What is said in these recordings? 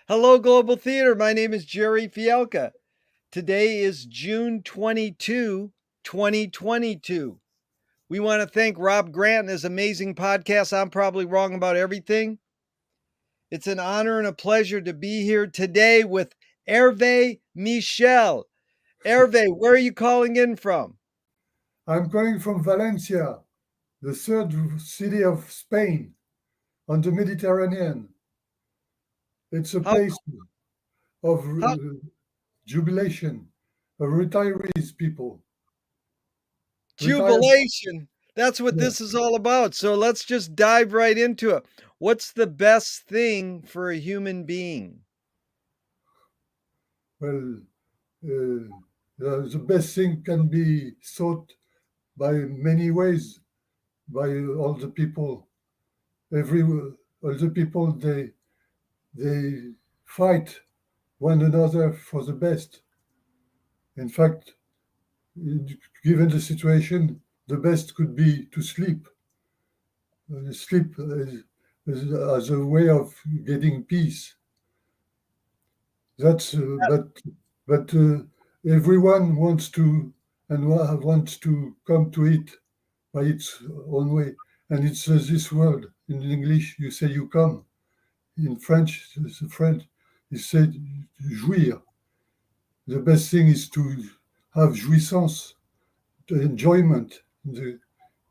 Hello, Global Theater. My name is Jerry Fielka. Today is June 22, 2022. We want to thank Rob Grant and his amazing podcast. I'm probably wrong about everything. It's an honor and a pleasure to be here today with Herve Michel. Herve, where are you calling in from? I'm calling from Valencia, the third city of Spain on the Mediterranean. It's a How, place of how jubilation, of retirees people. Retired, jubilation. That's what yeah. this is all about. So let's just dive right into it. What's the best thing for a human being? Well, the best thing can be thought by many ways by all the people. All the people they fight one another for the best. In fact, given the situation, the best could be to sleep. Sleep as a way of getting peace. That's but everyone wants to and wants to come to it by its own way. And it's this word in English. You say you come. In French, the French, you say jouir. The best thing is to have jouissance, the enjoyment in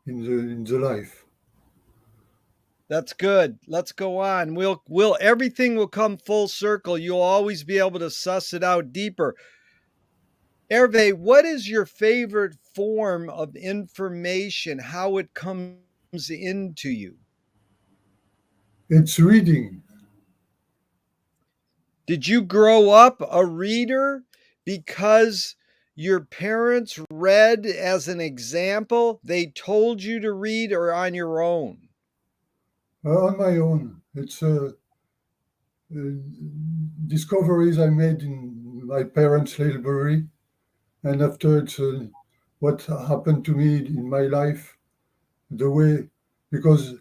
the life. That's good. Let's go on. We'll everything will come full circle. You'll always be able to suss it out deeper. Hervé, what is your favorite form of information? How it comes into you? It's reading. Did you grow up a reader because your parents read as an example? They told you to read or on your own? On my own. It's discoveries I made in my parents' library, and after it's what happened to me in my life, the way because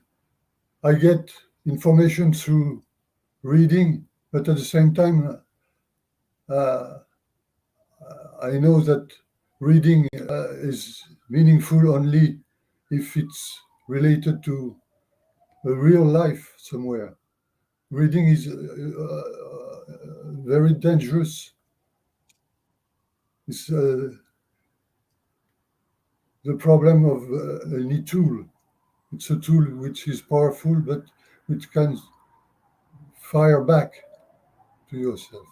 I get information through reading, but at the same time, uh, I know that reading is meaningful only if it's related to a real life somewhere. Reading is very dangerous. It's the problem of any tool. It's a tool which is powerful, but which can fire back to yourself.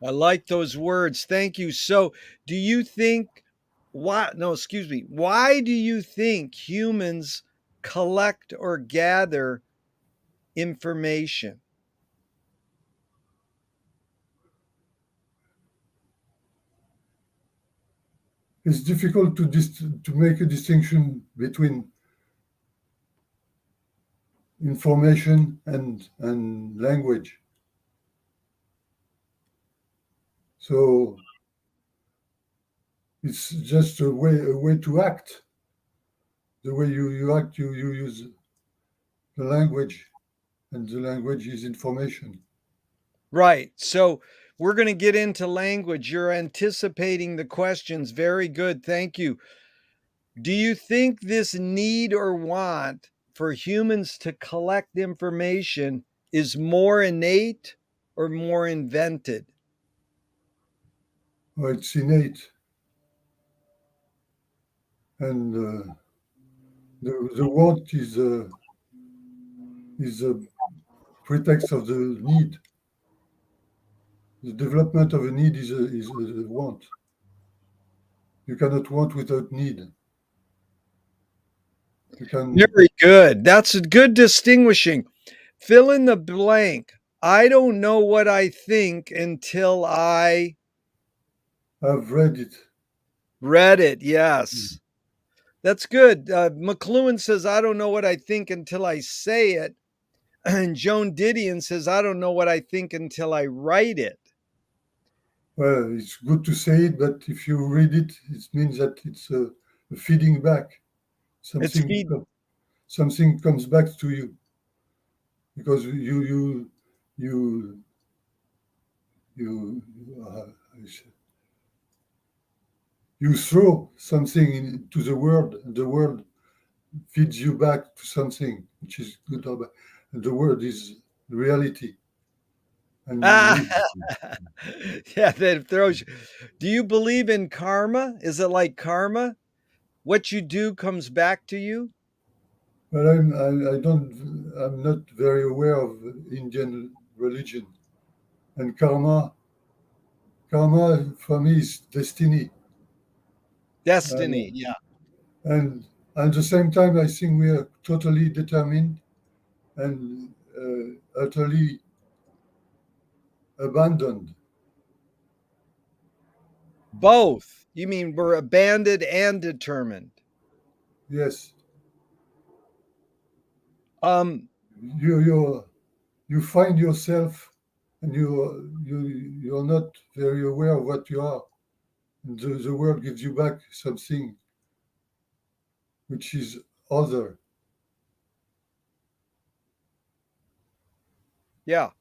I like those words. Thank you. So, do you think why no, excuse me. Why do you think humans collect or gather information? It's difficult to make a distinction between information and language. So it's just a way to act. The way you act, you use the language, and the language is information. Right. So, we're going to get into language. You're anticipating the questions. Very good. Thank you. Do you think this need or want for humans to collect information is more innate or more invented? Well, it's innate, and the want is a pretext of the need. The development of a need is a want. You cannot want without need. You can. Very good. That's a good distinguishing. Fill in the blank. I don't know what I think until I I've read it. read it. Yes. That's good. McLuhan says, I don't know what I think until I say it. And Joan Didion says, I don't know what I think until I write it. Well, it's good to say it, but if you read it, it means that it's a feeding back. It's Something feed. something comes back to you because you you you throw something into the world, and the world feeds you back to something which is good or bad. And the world is reality, and you Ah, live. yeah, that throws you. Do you believe in karma? Is it like karma? What you do comes back to you? But I don't. I'm not very aware of Indian religion and karma. Karma for me is destiny, Destiny, and yeah. and at the same time, I think we are totally determined and utterly abandoned. Both. You mean we're abandoned and determined. Yes, Um, you you find yourself, and you're not very aware of what you are. And the world gives you back something which is other. yeah.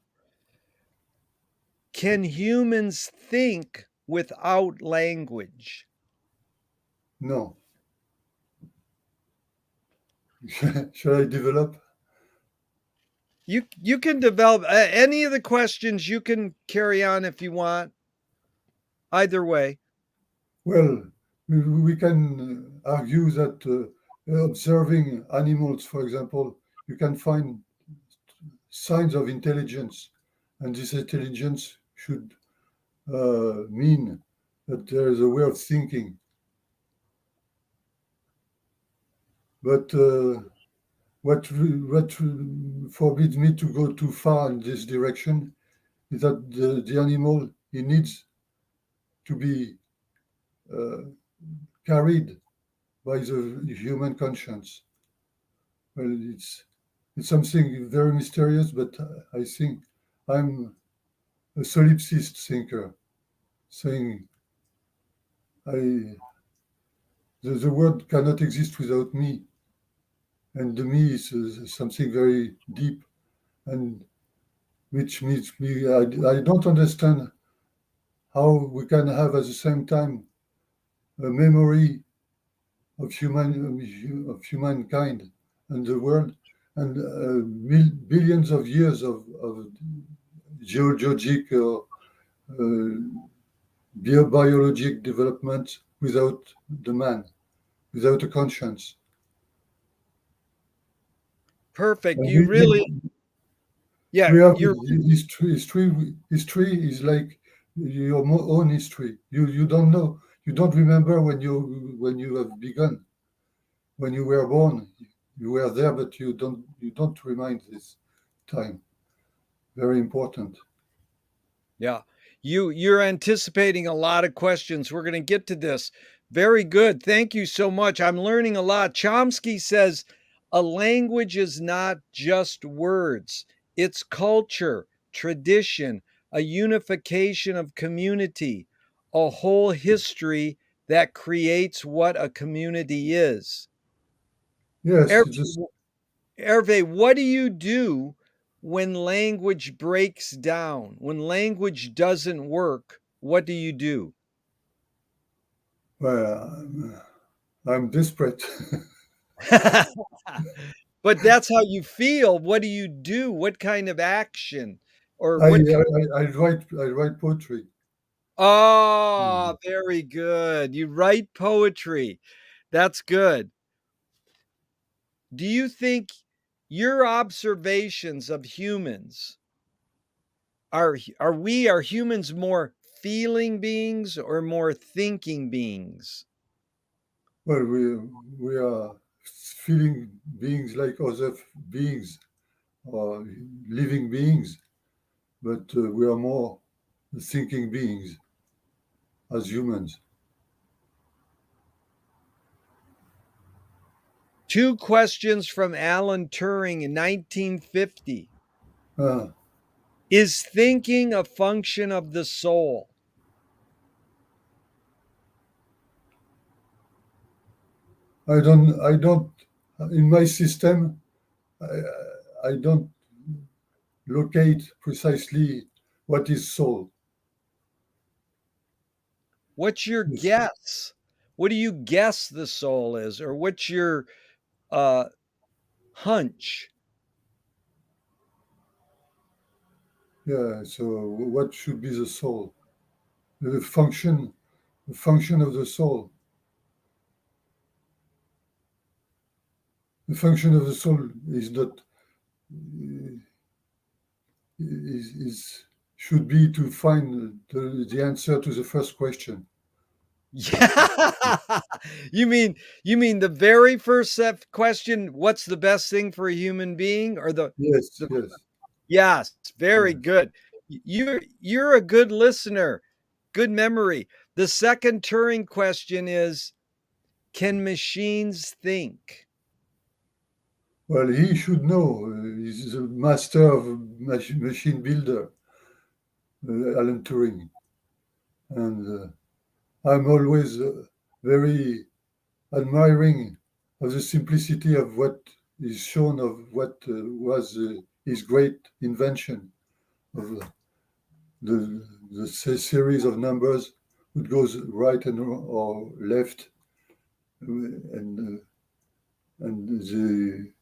Can humans think without language? No. Shall I develop? You can develop any of the questions you can carry on if you want. Either way. Well, we can argue that observing animals, for example, you can find signs of intelligence, and this intelligence should mean that there is a way of thinking. But what forbids me to go too far in this direction is that the animal he needs to be uh, carried by the human conscience. Well, it's something very mysterious, but I think I'm a solipsist thinker, saying I the world cannot exist without me, and the me is something very deep, and which means me. I don't understand how we can have at the same time a memory of of humankind and the world, and billions of years of geologic or uh, biologic development without the man, without a conscience. Perfect. And You really, yeah, we have you're history is like your own history. You don't know, you don't remember when you have begun, when you were born. You were there, but you don't remind this time. Very important. yeah. You're anticipating a lot of questions. We're going to get to this. Very good. Thank you so much. I'm learning a lot. Chomsky says a language is not just words. It's culture, tradition, a unification of community, a whole history that creates what a community is. Yes, Herve, it's just Herve, what do you do when language breaks down? When language doesn't work, what do you do? well, I'm desperate. But that's how you feel. What do you do? What kind of action? Or I, what I kind I write poetry. Oh, very good. You write poetry. That's good. Do you think your observations of humans are humans more feeling beings or more thinking beings? Well, we are feeling beings like other beings or living beings, but we are more thinking beings as humans. Two questions from Alan Turing in 1950. Uh, Is thinking a function of the soul? I don't, in my system, I, I don't locate precisely what is soul. What's your Yes. guess? What do you guess the soul is, or what's your uh, hunch? Yeah. So what should be the soul? The function, the function of the soul. The function of the soul is not is should be to find the answer to the first question. Yeah. You mean the very first set question, what's the best thing for a human being? Or Yes, the yes, yes, very yes. good. You're a good listener. Good memory. The second Turing question is, can machines think? Well, he should know. He's the master of machine builder, Alan Turing, and I'm always very admiring of the simplicity of what is shown of what was his great invention of the series of numbers which goes right and or left and the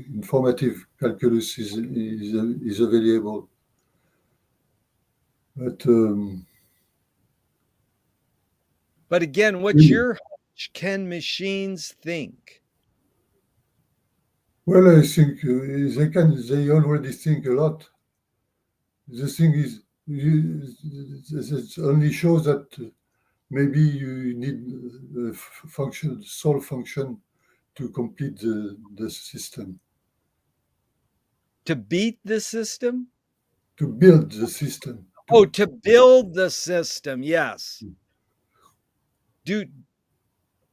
informative calculus is available. But But again, what's really, your hunch? Can machines think? well, I think they can. They already think a lot. The thing is, it only shows that maybe you need a function, soul function, to complete the system, To beat the system? to build the system. Oh, to build the system. Yes. Do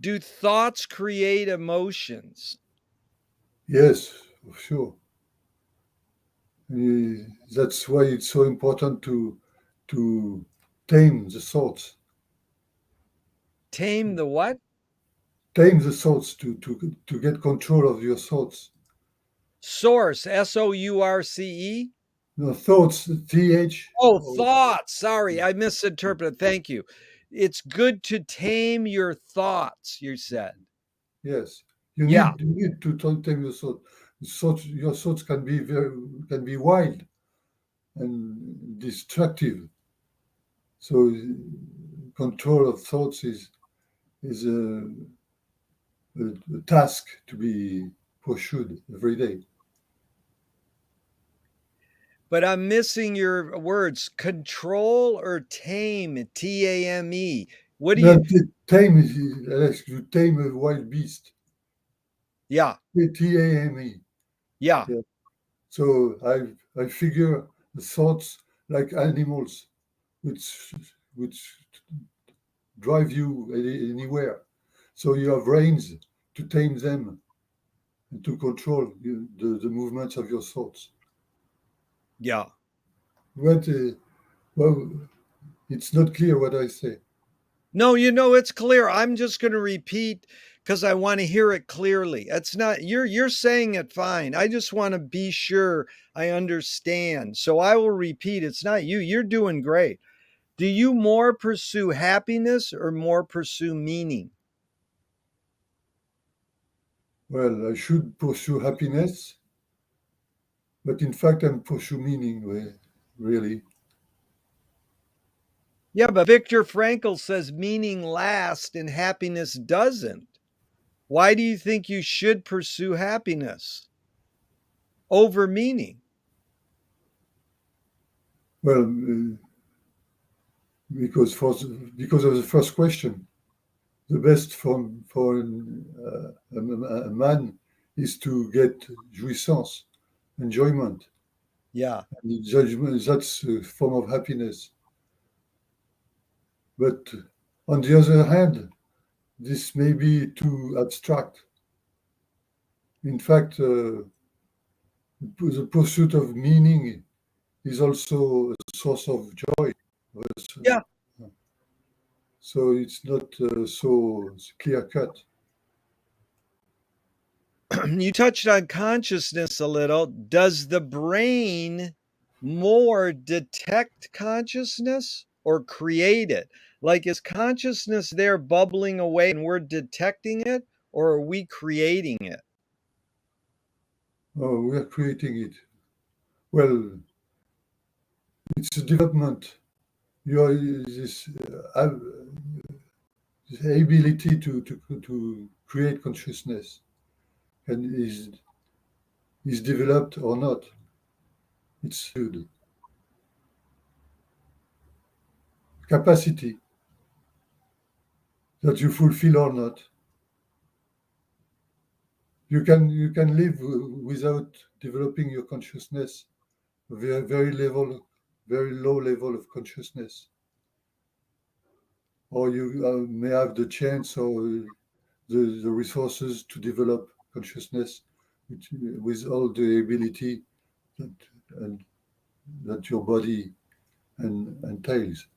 do thoughts create emotions? Yes, for sure. That's why it's so important to tame the thoughts, Tame the what? tame the thoughts to get control of your thoughts. Source, Source. No thoughts, th. Oh, Oh, thoughts. Sorry, I misinterpreted. Thank you. It's good to tame your thoughts, you said. yes, Yeah. you need to tame your thoughts. Your thoughts can be wild and destructive. So control of thoughts is a task to be pursued every day. But I'm missing your words. Control or tame, Tame. What do you Now, tame is like you tame a wild beast. Yeah. Tame. Yeah. Yeah. So I figure the thoughts like animals, which which drive you anywhere. So you have reins to tame them and to control the movements of your thoughts. Yeah. But well, it's not clear what I say. No, it's clear. I'm just going to repeat because I want to hear it clearly. It's not you're saying it fine. I just want to be sure I understand. So I will repeat. It's not you. You're doing great. Do you more pursue happiness or more pursue meaning? Well, I should pursue happiness, but in fact, I'm pursue meaning. Really. Yeah, but Viktor Frankl says meaning lasts and happiness doesn't. Why do you think you should pursue happiness over meaning? Well, because of the first question, the best for a man is to get jouissance, enjoyment. Yeah. And judgment, that's a form of happiness. But on the other hand, this may be too abstract. In fact, the pursuit of meaning is also a source of joy. Yeah. So it's not so clear cut. You touched on consciousness a little. Does the brain more detect consciousness or create it? Like, is consciousness there bubbling away and we're detecting it, or are we creating it? Oh, we are creating it. Well, it's a development. You are this ability to create consciousness and is developed or not. It's good capacity that you fulfill or not. You can live without developing your consciousness, very low level of consciousness, or you may have the chance or the resources to develop consciousness with all the ability that and that your body entails.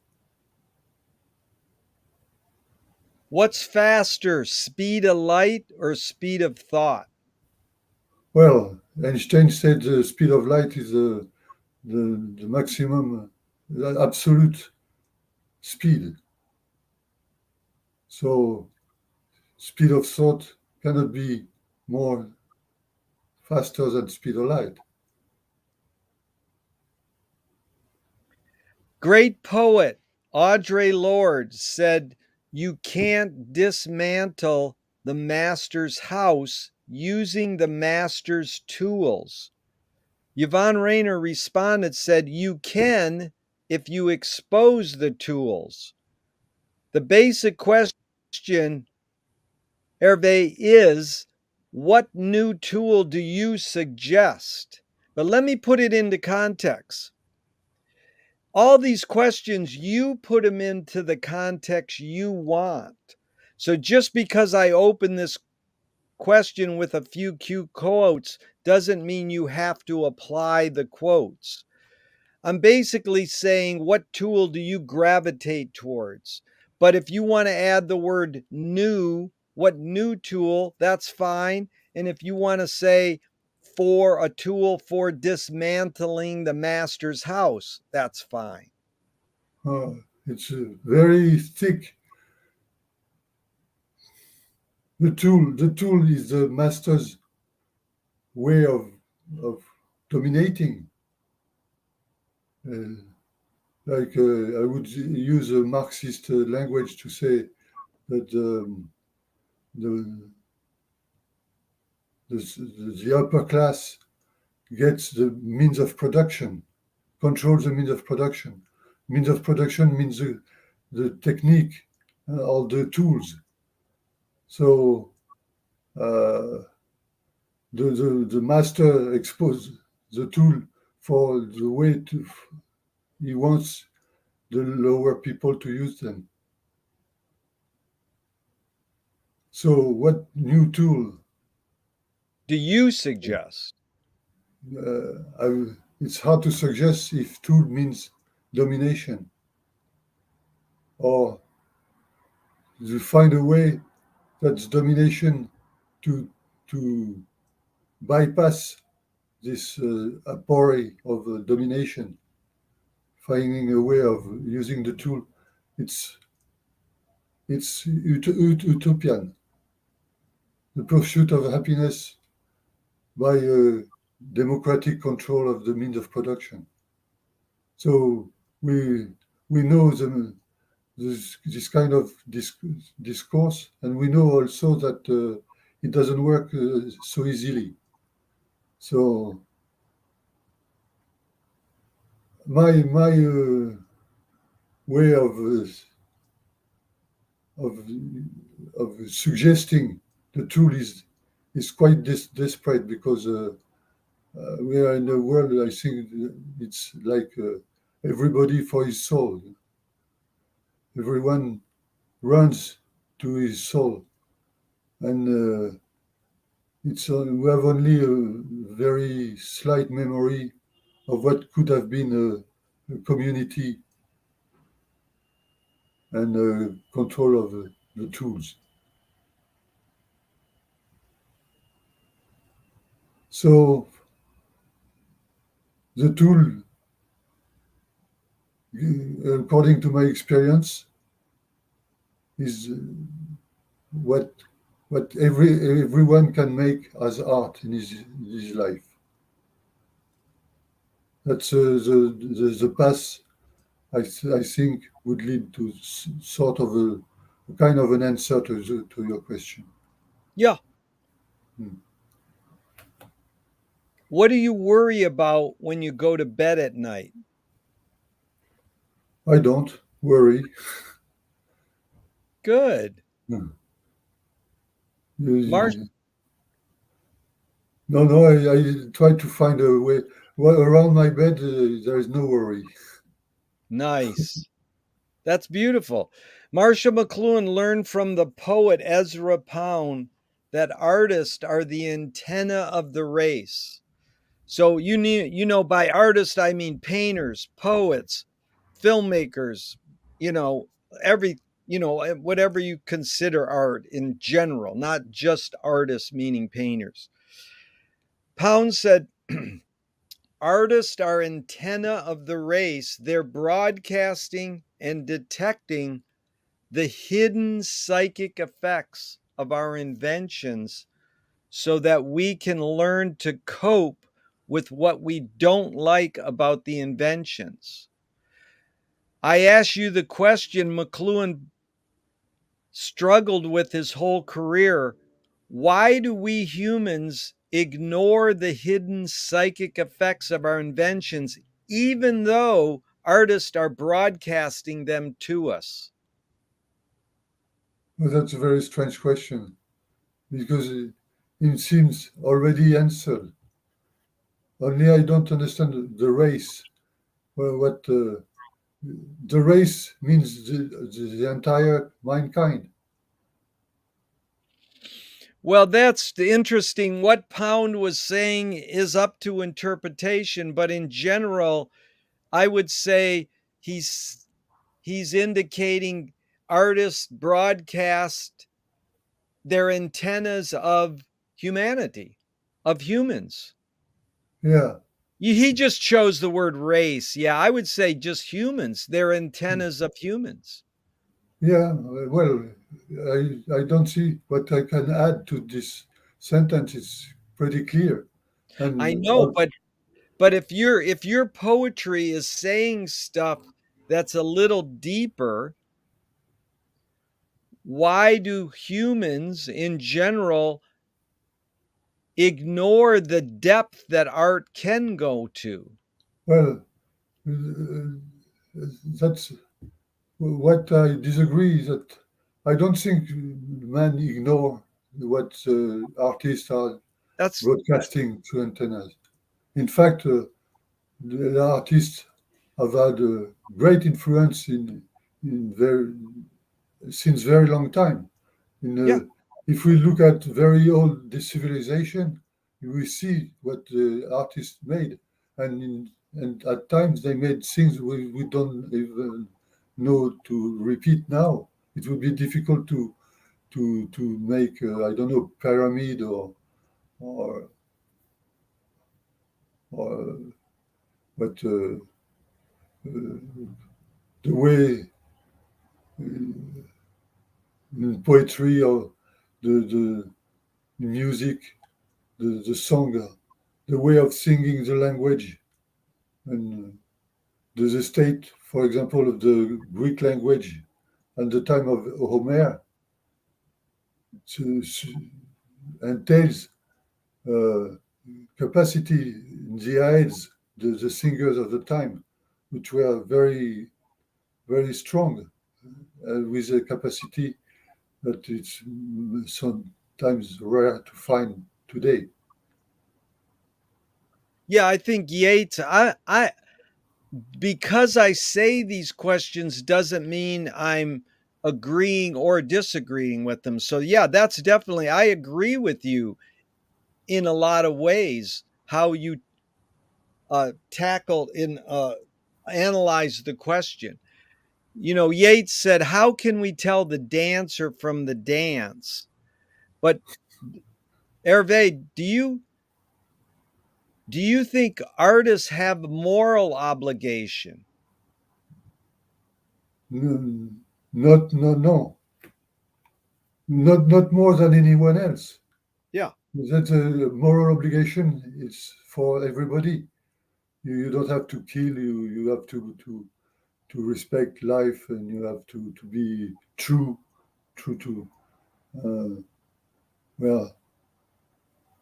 What's faster, speed of light or speed of thought? Well, Einstein said the speed of light is the maximum, absolute speed. So speed of thought cannot be more faster than speed of light. Great poet Audre Lorde said, "You can't dismantle the master's house using the master's tools." Yvonne Rainer responded, said, "You can if you expose the tools." The basic question, Herve, is what new tool do you suggest? But let me put it into context. All these questions, you put them into the context you want. So just because I open this question with a few cute quotes doesn't mean you have to apply the quotes. I'm basically saying, what tool do you gravitate towards? But if you want to add the word new, what new tool, that's fine. And if you want to say for a tool for dismantling the master's house, that's fine. Uh, it's very thick. The tool is the master's way of dominating. Uh, I would use a Marxist language to say that the, the upper class gets the means of production, controls the means of production. Means of production means the technique, all the tools. So uh, the master exposes the tool for the way to he wants the lower people to use them. So what new tool? Do you suggest? It's hard to suggest if tool means domination or to find a way that's domination to to bypass this apory of domination, finding a way of using the tool. It's utopian, the pursuit of happiness by democratic control of the means of production. So we know this kind of discourse, and we know also that it doesn't work so easily. So my way of suggesting the tool is quite desperate because we are in a world. I think it's like everybody for his soul. Everyone runs to his soul, and we have only a very slight memory of what could have been a community and control of the tools. So the tool according to my experience, is what what everyone can make as art in his life. That's the path I think would lead to sort of a kind of an answer to your question. Yeah. Hmm. What do you worry about when you go to bed at night? I don't worry. Good. Hmm. Marsh, No, no, I try to find a way. Well, around my bed, there is no worry. nice. That's beautiful. Marshall McLuhan learned from the poet Ezra Pound that artists are the antenna of the race. So by artist I mean painters, poets, filmmakers, you know, every whatever you consider art in general, not just artists meaning painters. Pound said artists are antenna of the race. They're broadcasting and detecting the hidden psychic effects of our inventions so that we can learn to cope with what we don't like about the inventions. I ask you the question McLuhan struggled with his whole career. Why do we humans ignore the hidden psychic effects of our inventions, even though artists are broadcasting them to us? Well, that's a very strange question because it seems already answered. Only I don't understand the race. Well, what the race means the entire mankind. Well, that's the interesting. What Pound was saying is up to interpretation, but in general, I would say he's he's indicating artists broadcast their antennas of humanity, of humans. Yeah, He just chose the word race. Yeah, I would say just humans. They're antennas of humans. yeah. Well, I don't see what I can add to this sentence. It's pretty clear, I and know, but if your poetry is saying stuff that's a little deeper, why do humans in general ignore the depth that art can go to? well, that's what I disagree is that I don't think man ignore what artists are That's broadcasting through antennas. In fact, the artists have had a great influence in very since very long time. In yeah, if we look at very old the civilization, we see what the artists made, and at times they made things we don't even know to repeat now. It would be difficult to make I don't know pyramid or or but the way in poetry or the music, the song, the way of singing the language, and the state, for example, of the Greek language at the time of Homer entails uh, capacity in the heads, the singers of the time, which were very, very strong, with a capacity that it's sometimes rare to find today. yeah, I think Yeats, I because I say these questions doesn't mean I'm agreeing or disagreeing with them. So yeah, that's definitely I agree with you in a lot of ways how you tackle in analyze the question. Yeats said, "How can we tell the dancer from the dance?" But Herve, do you think artists have moral obligation? not no no not more than anyone else. Yeah. That's a moral obligation. It's for everybody. You don't have to kill. You have to respect life, and you have to be true to uh, well.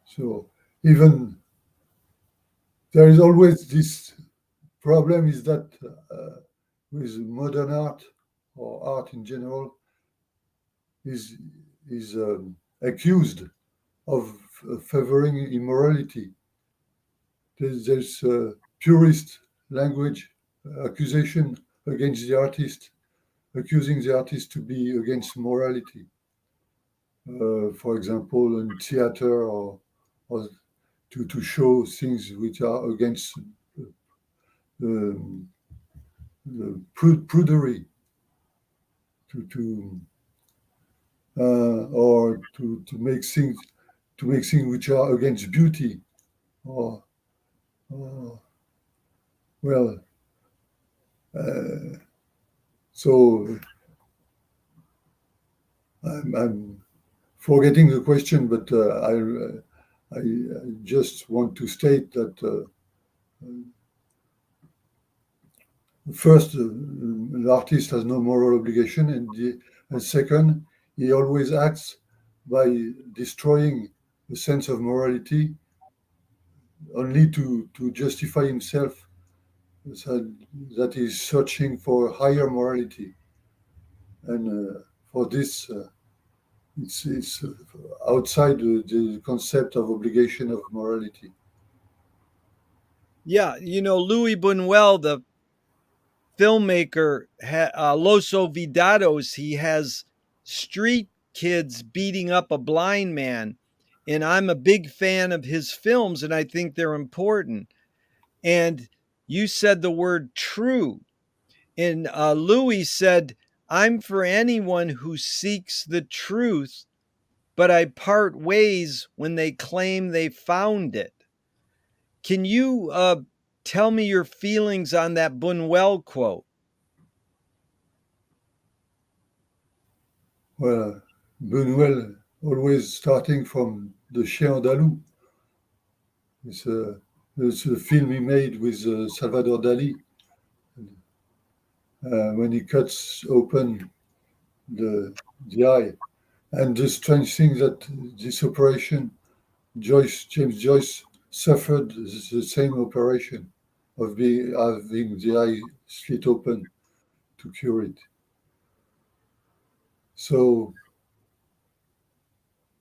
So even there is always this problem is that with modern art or art in general is accused of favoring immorality. There's purist language accusation against the artist, accusing the artist to be against morality. For example, in theater or to show things which are against um, prudery, to or to make things which are against beauty, or, or well, uh, so I'm forgetting the question, but I just want to state that first, the artist has no moral obligation, and second, he always acts by destroying the sense of morality only to justify himself that, that he's searching for higher morality. And for this, it's outside the concept of obligation of morality. Yeah. Louis Buñuel, the filmmaker, Los Olvidados, he has street kids beating up a blind man. And I'm a big fan of his films, and I think they're important. And you said the word true. And Louis said, I'm for anyone who seeks the truth, but I part ways when they claim they found it. Can you tell me your feelings on that Buñuel quote? Well, Buñuel always starting from the Chien Andalou. It's a film he made with Salvador Dali when he cuts open the eye. And the strange thing that this operation, James Joyce suffered the same operation of having the eye slit open to cure it. So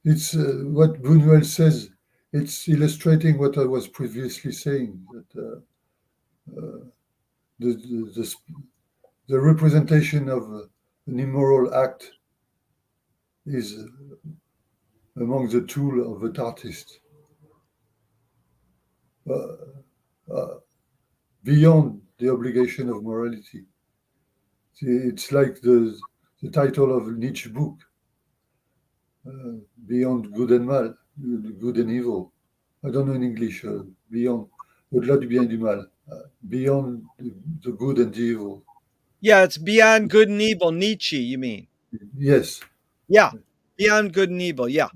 it's what Buñuel says. It's illustrating what I was previously saying that the, the, the the representation of an immoral act is among the tool of an artist, uh, uh, beyond the obligation of morality. It's like the title of Nietzsche's book, Beyond Good and Mal, Good and Evil. I don't know in English, Beyond, au-delà du bien et du mal, beyond the good and the evil. Yeah, it's Beyond Good and Evil, Nietzsche, you mean? Yes. Yeah, Beyond Good and Evil. Yeah.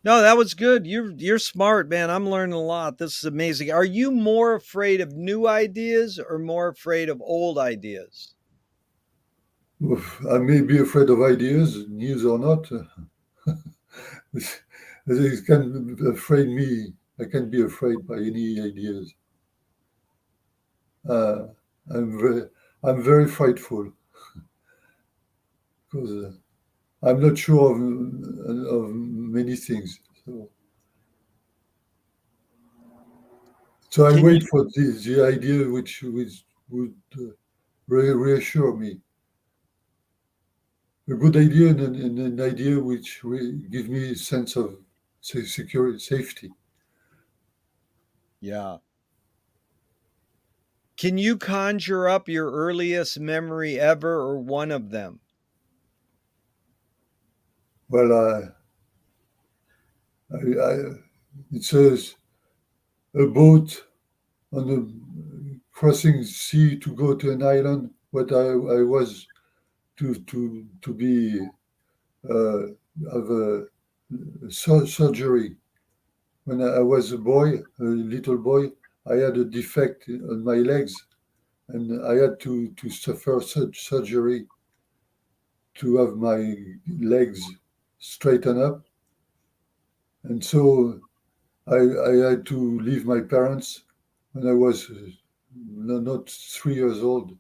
No, that was good. You're smart, man. I'm learning a lot. This is amazing. Are you more afraid of new ideas or more afraid of old ideas? Oof, I may be afraid of ideas, news or not. It can afraid me. I can be afraid by any ideas. Uh, I'm I'm very frightful because I'm not sure of many things. So I Can you wait for the idea which would reassure me. A good idea and an idea which give me a sense of security, safety. Yeah. Can you conjure up your earliest memory ever or one of them? Well, it says a boat on a crossing sea to go to an island. What I was to be uh, have a surgery. When I was a boy, a little boy, I had a defect on my legs, and I had to suffer surgery to have my legs straighten up. And so I had to leave my parents when I was not 3 years old.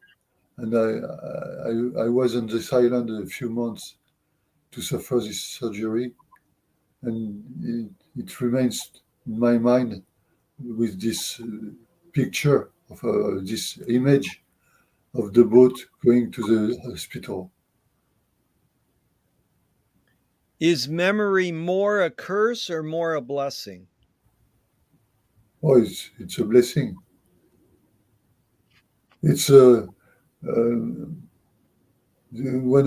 And I was on this island a few months to suffer this surgery. And it remains in my mind with this picture of this image of the boat going to the hospital. Is memory more a curse or more a blessing? Oh, it's a blessing. It's one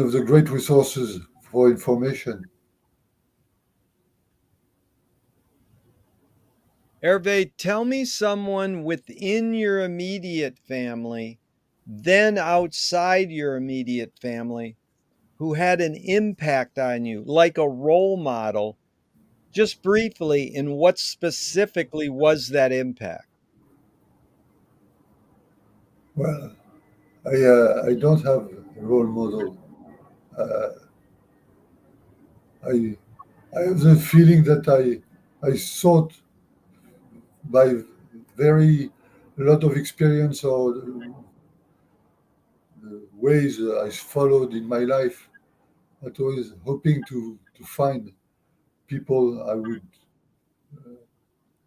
of the great resources for information. Herve, tell me someone within your immediate family, then outside your immediate family, who had an impact on you, like a role model, just briefly, and what specifically was that impact? Well, I don't have a role model. Uh, I I have the feeling that I thought by very a lot of experience or the ways I followed in my life. I was always hoping to find people I would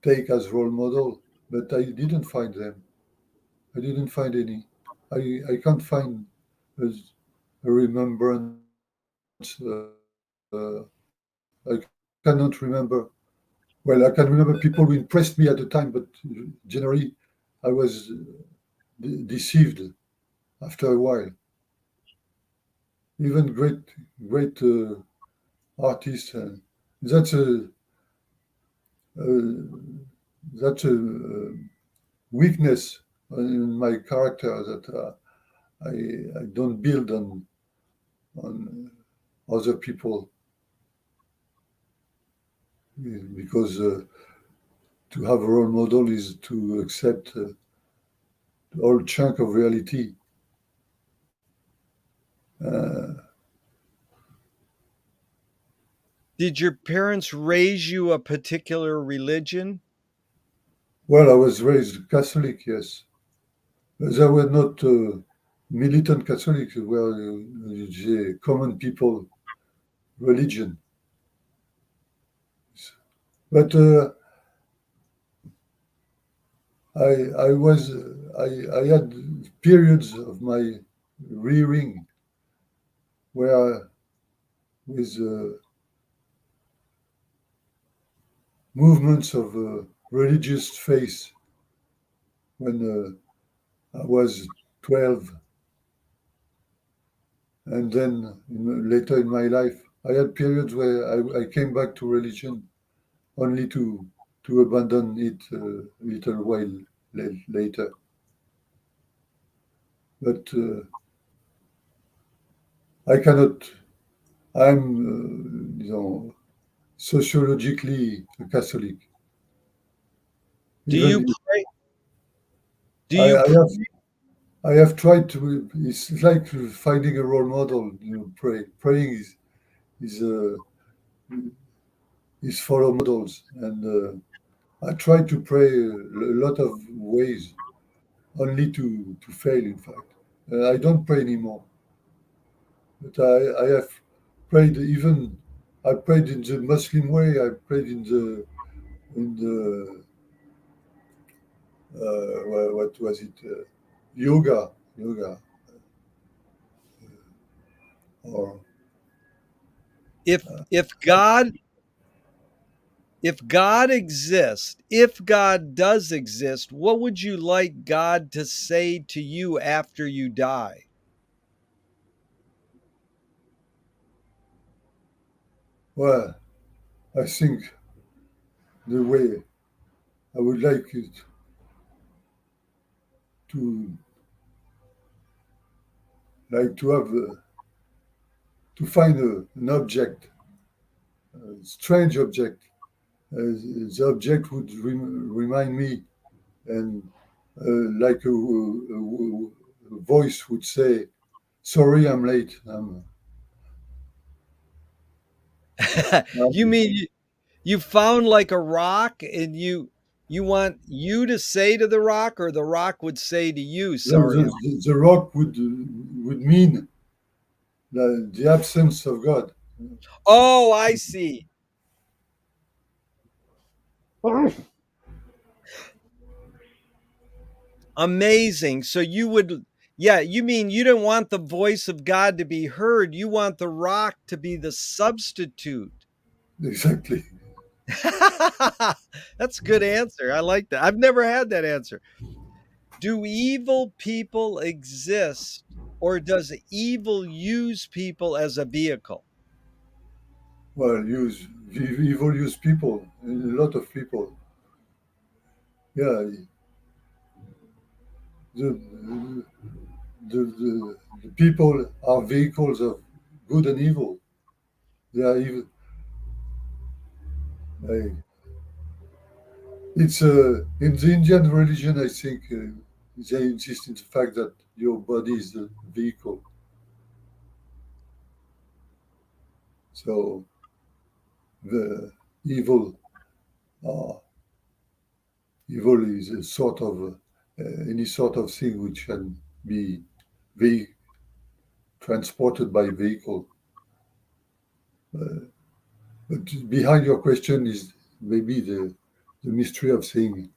take as role model, but I didn't find them. I didn't find any. I can't find a, a remembrance. I cannot remember. Well, I can remember people who impressed me at the time, but generally I was deceived after a while. Even great artists. That's a uh, that's a weakness in my character that I don't build on other people because to have a role model is to accept the whole chunk of reality. Uh, Did your parents raise you a particular religion? well, I was raised Catholic, yes. They were not militant Catholics, they were the common people religion. But I was I had periods of my rearing where with movements of religious faith when I was 12, and then later in my life I had periods where I came back to religion only to abandon it a little while later. But I cannot. I'm sociologically a Catholic. Do you Even pray? Do I, you I pray? have I have tried to. It's like finding a role model. Praying is is follow models, and I try to pray a lot of ways, only to fail. In fact, I don't pray anymore. But I have prayed even. I prayed in the Muslim way. I prayed in the what was it? Yoga, or If uh, if God if God exists, if God does exist, what would you like God to say to you after you die? well, I think the way I would like it to like to have to find an object, a strange object. The object would remind me, and like a voice would say, "Sorry, I'm late." You mean you found like a rock and you want you to say to the rock or the rock would say to you, sorry. The rock would mean the absence of God. Oh, I see. Amazing. So you would, yeah, you mean you don't want the voice of God to be heard. You want the rock to be the substitute. Exactly. That's a good answer. I like that. I've never had that answer. Do evil people exist or does evil use people as a vehicle? Well, evil use people, a lot of people. Yeah, the the people are vehicles of good and evil. They are evil. I, it's in the Indian religion, I think they insist in the fact that your body is the vehicle. So the evil, uh, evil is a sort of any sort of thing which can be ve- transported by vehicle. But behind your question is maybe the mystery of saying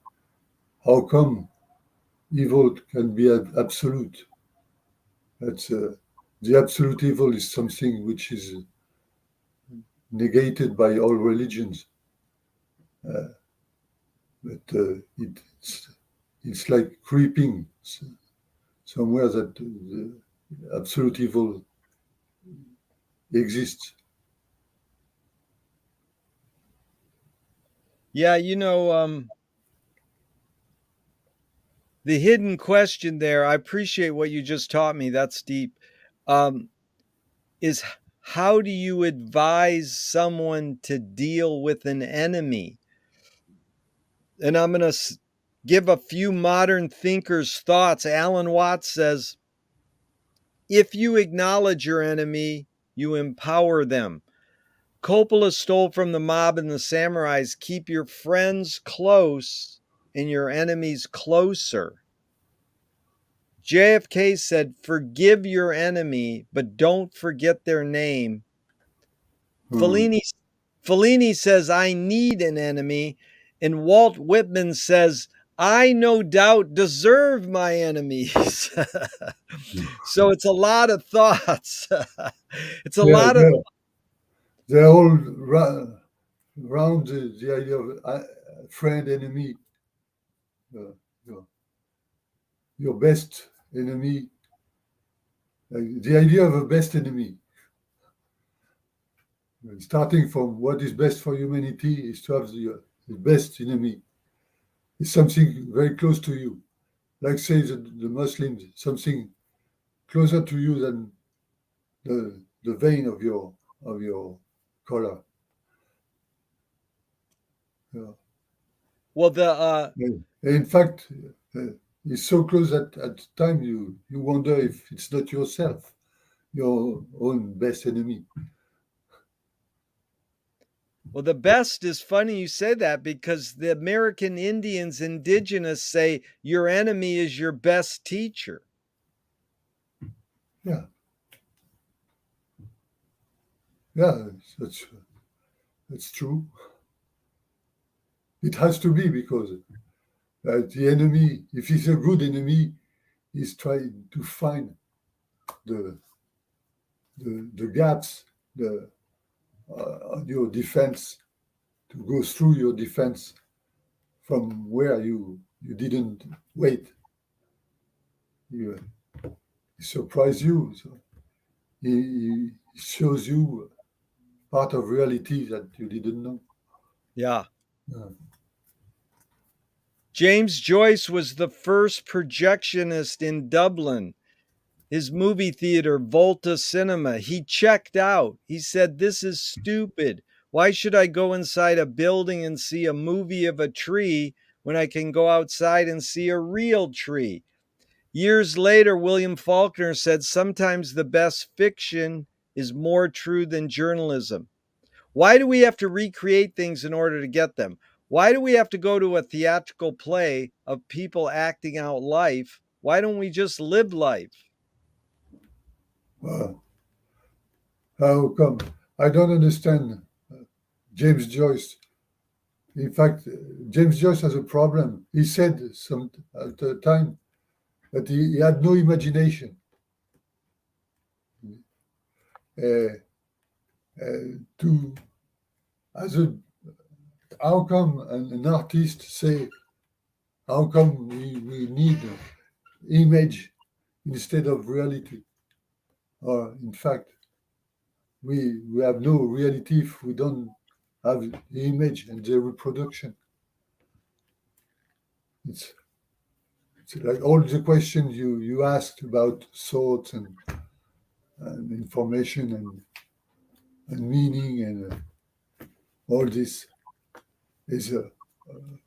how come evil can be absolute. That's the absolute evil is something which is negated by all religions. But it's like creeping somewhere that the absolute evil exists. Yeah, the hidden question there, I appreciate what you just taught me. That's deep. Um, is how do you advise someone to deal with an enemy? And I'm going to give a few modern thinkers' thoughts. Alan Watts says, if you acknowledge your enemy, you empower them. Coppola stole from the mob and the samurais, keep your friends close and your enemies closer. JFK said, forgive your enemy, but don't forget their name. Hmm. Fellini, Fellini says, I need an enemy. And Walt Whitman says, I no doubt deserve my enemies. So it's a lot of thoughts. It's a Yeah, lot of, they're all around the idea of friend, enemy, uh, your, your best enemy. The idea of a best enemy, starting from what is best for humanity, is to have the best enemy. It's something very close to you. Like say the Muslims, something closer to you than the vein of your collar. Yeah. well, In fact, it's so close that at the time you wonder if it's not yourself, your own best enemy. the best is funny you say that because the American Indians, indigenous, say your enemy is your best teacher. Yeah, yeah, that's true. It has to be because the enemy, if he's a good enemy, is trying to find the the gaps, the your defense, to go through your defense from where you didn't wait. You, he surprised you. So he shows you part of reality that you didn't know. Yeah. Yeah. James Joyce was the first projectionist in Dublin. His movie theater, Volta Cinema, he checked out. He said, "This is stupid. Why should I go inside a building and see a movie of a tree when I can go outside and see a real tree?" Years later, William Faulkner said, "Sometimes the best fiction is more true than journalism." Why do we have to recreate things in order to get them? Why do we have to go to a theatrical play of people acting out life? Why don't we just live life? Well, how come? I don't understand James Joyce. In fact, James Joyce has a problem. He said some at the time that he had no imagination. Uh, to as a how come an artist say how come we need image instead of reality? Or in fact, we have no reality if we don't have the image and the reproduction. It's it's like all the questions you asked about thoughts and information and meaning and all this is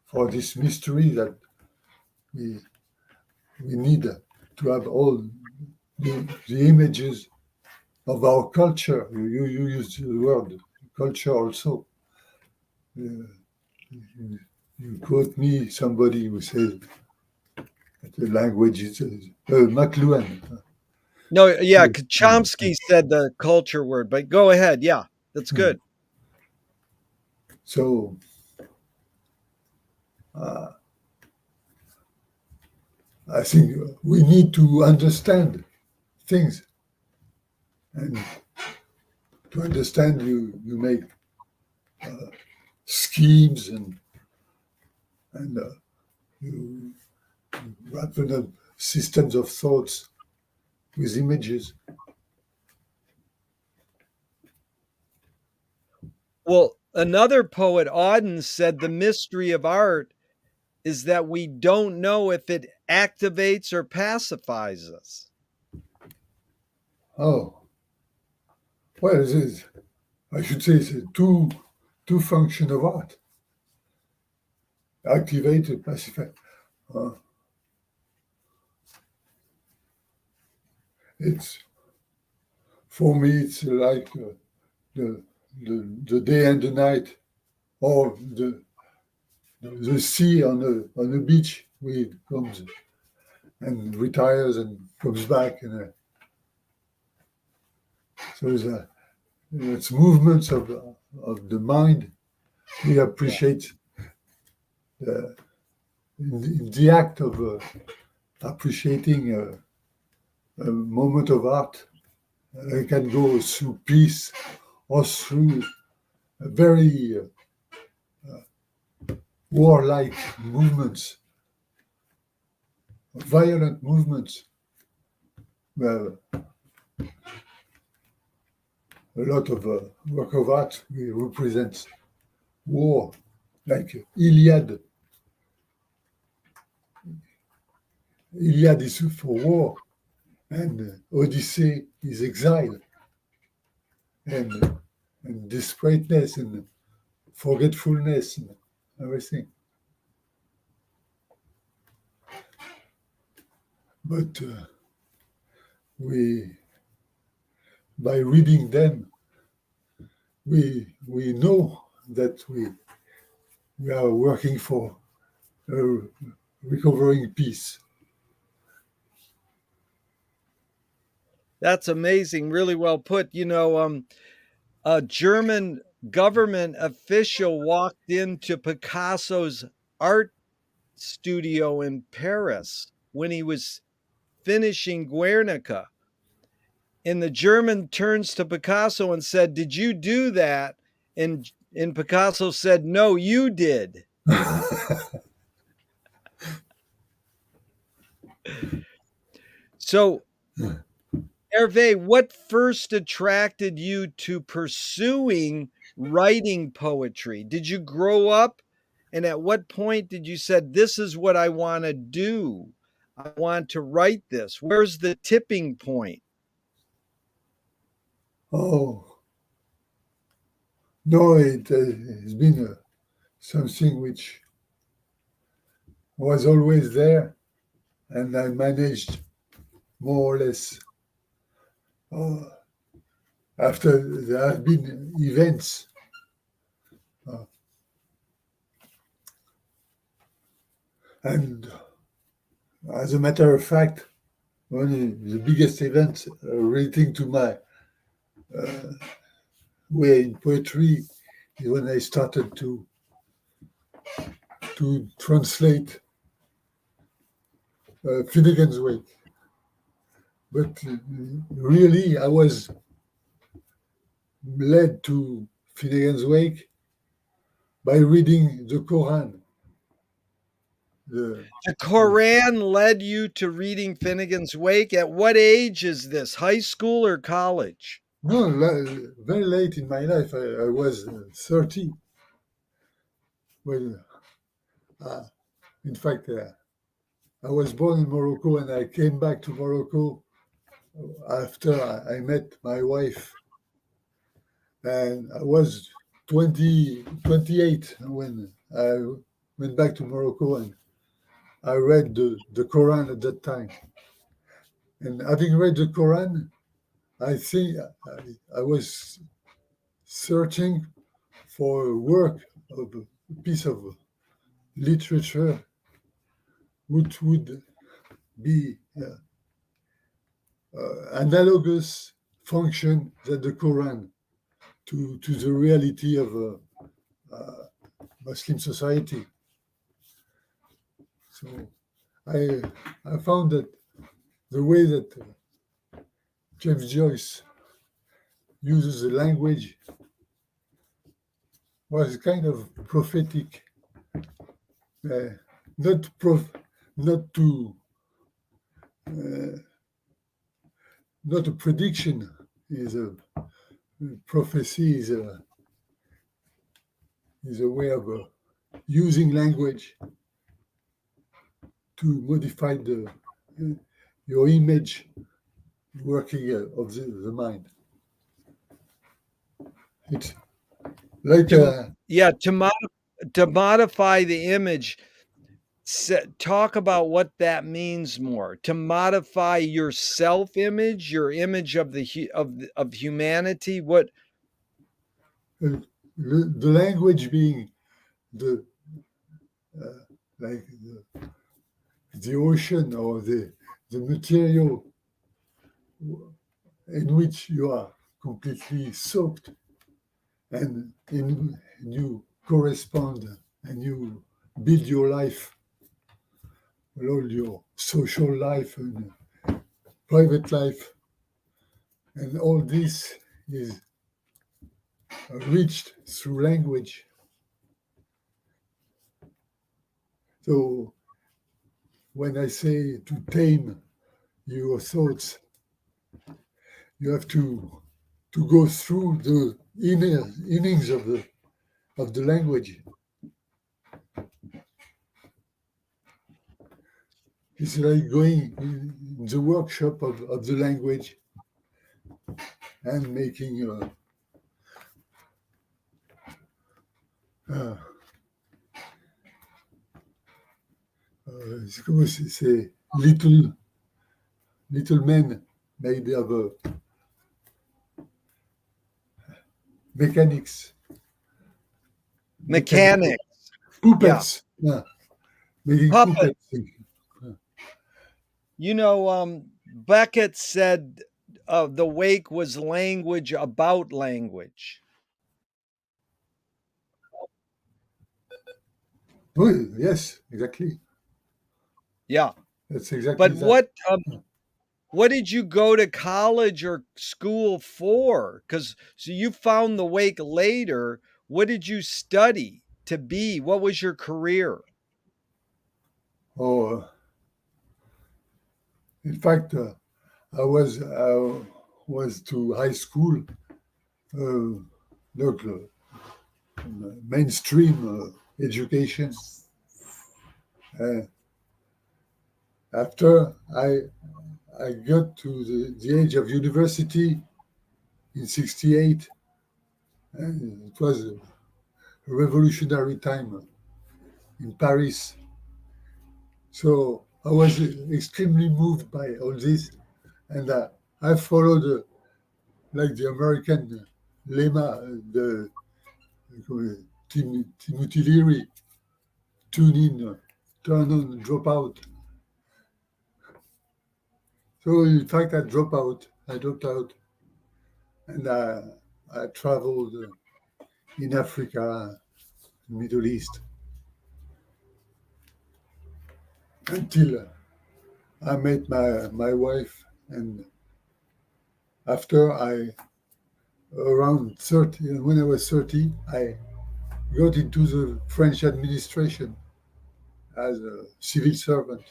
for this mystery that we we need to have all the images of our culture. You use the word culture also. Uh, you quote me somebody who says that the language is McLuhan. No, yeah, Yeah, yeah. Chomsky said the culture word, but go ahead. Yeah, that's Hmm. good. So uh, I think we need to understand things, and to understand you make schemes and you rather up systems of thoughts with images. Well, another poet, Auden, said the mystery of art is that we don't know if it activates or pacifies us. Oh, well, I should say it's a two function of art: activate and pacify. Uh, it's for me, it's like the, the day and the night, or the sea on a beach where it comes and retires and comes back, and so it's movements of the mind. We Yeah. appreciate the, in the act of appreciating a moment of art. I can go through peace or through a very warlike movements, violent movements. Well, a lot of work of art represents war, like Iliad. Iliad is for war, and Odyssey is exile and and desperateness and forgetfulness and everything. But we, by reading them, we know that we are working for a recovering peace. That's amazing. Really well put. A German government official walked into Picasso's art studio in Paris when he was finishing Guernica. And the German turns to Picasso and said, "Did you do that?" And Picasso said, "No, you did." So, Herve, what first attracted you to pursuing writing poetry? Did you grow up And at what point did you said, this is what I want to do? I want to write this. Where's the tipping point? Oh, no, it has been something which was always there, and I managed more or less. Uh, After there have been events, uh, and as a matter of fact, one of the biggest events relating to my uh, way in poetry is when I started to translate Finnegan's Wake. But really, I was led to Finnegan's Wake by reading the Quran. The, The Koran led you to reading Finnegan's Wake. At what age is this? High school or college? no, very late in my life, I was 30. Well, uh, in fact, I was born in Morocco and I came back to Morocco after I met my wife. And I was 28 when I went back to Morocco and I read the Quran at that time. And having read the Quran, I think I was searching for a work of a piece of literature which would be analogous function than the Quran to the reality of Muslim society. So I I found that the way that James Joyce uses the language was kind of prophetic, uh, not not to uh, not a prediction. Is a prophecy is a way of using language to modify your image working of the mind. It's like Yeah, to modify the image. Talk about what that means more. To modify your self-image, your image of of humanity. What the language being the like the ocean or the material in which you are completely soaked and you correspond and you build your life, all your social life and private life, and all this is reached through language. So when I say to tame your thoughts, you have to go through the inner innings of the language. It's like going in the workshop of the language and making uh, comment c'est little men made of mechanics, mechanical mechanic? Yeah, puppets, yeah, making puppet. puppets. Beckett said the wake was language about language. Oh, yes, exactly. Yeah, That's exactly but that. what did you go to college or school for? Because so you found the wake later. What did you study to be? What was your career? Oh, in fact, I was to high school, look, mainstream education. Uh, After I got to the age of university in '68, and it was a revolutionary time in Paris. So I was extremely moved by all this, and I followed like the American lemma, the Timothy Leary, tune in, turn on, drop out. So in fact, I dropped out, and I traveled in Africa, Middle East, until I met my wife, and after around 30, when I was 30, I got into the French administration as a civil servant.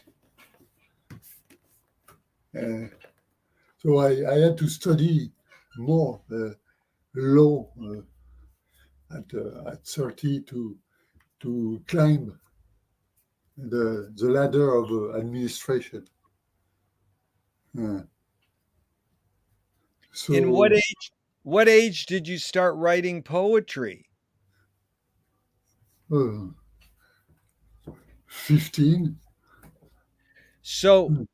Uh, so I had to study more law at 30 to climb the ladder of administration. Uh, In so what age did you start writing poetry? uh, 15. So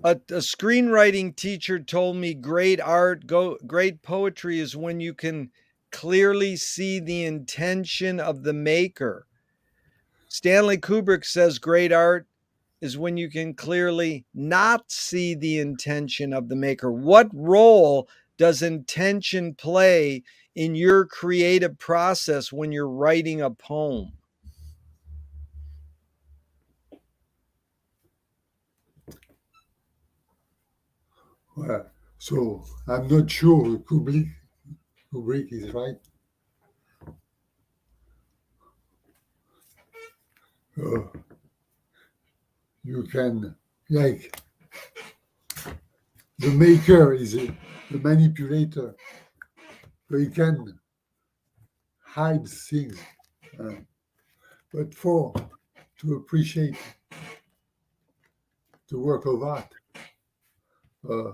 a screenwriting teacher told me great poetry is when you can clearly see the intention of the maker. Stanley Kubrick says great art is when you can clearly not see the intention of the maker. What role does intention play in your creative process when you're writing a poem? So I'm not sure Kubrick is right. Uh, you can, like, the maker is the manipulator, so he can hide things. Uh, but to appreciate the work of art, uh,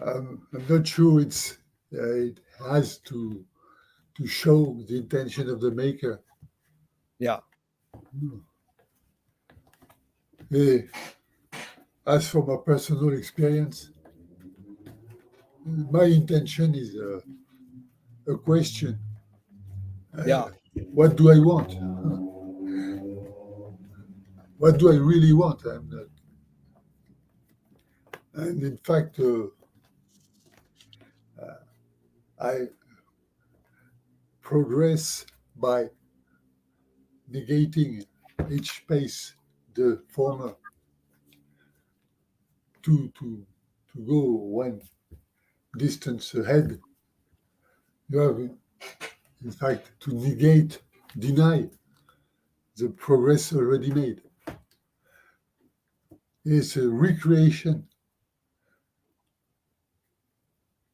I'm not sure it has to show the intention of the maker. Yeah. Eh, as for my personal experience, my intention is a question. Yeah. What do I want? What do I really want? I'm not. And in fact, I progress by negating each space the former to go one distance ahead. You have, in fact, to deny the progress already made. It's a recreation.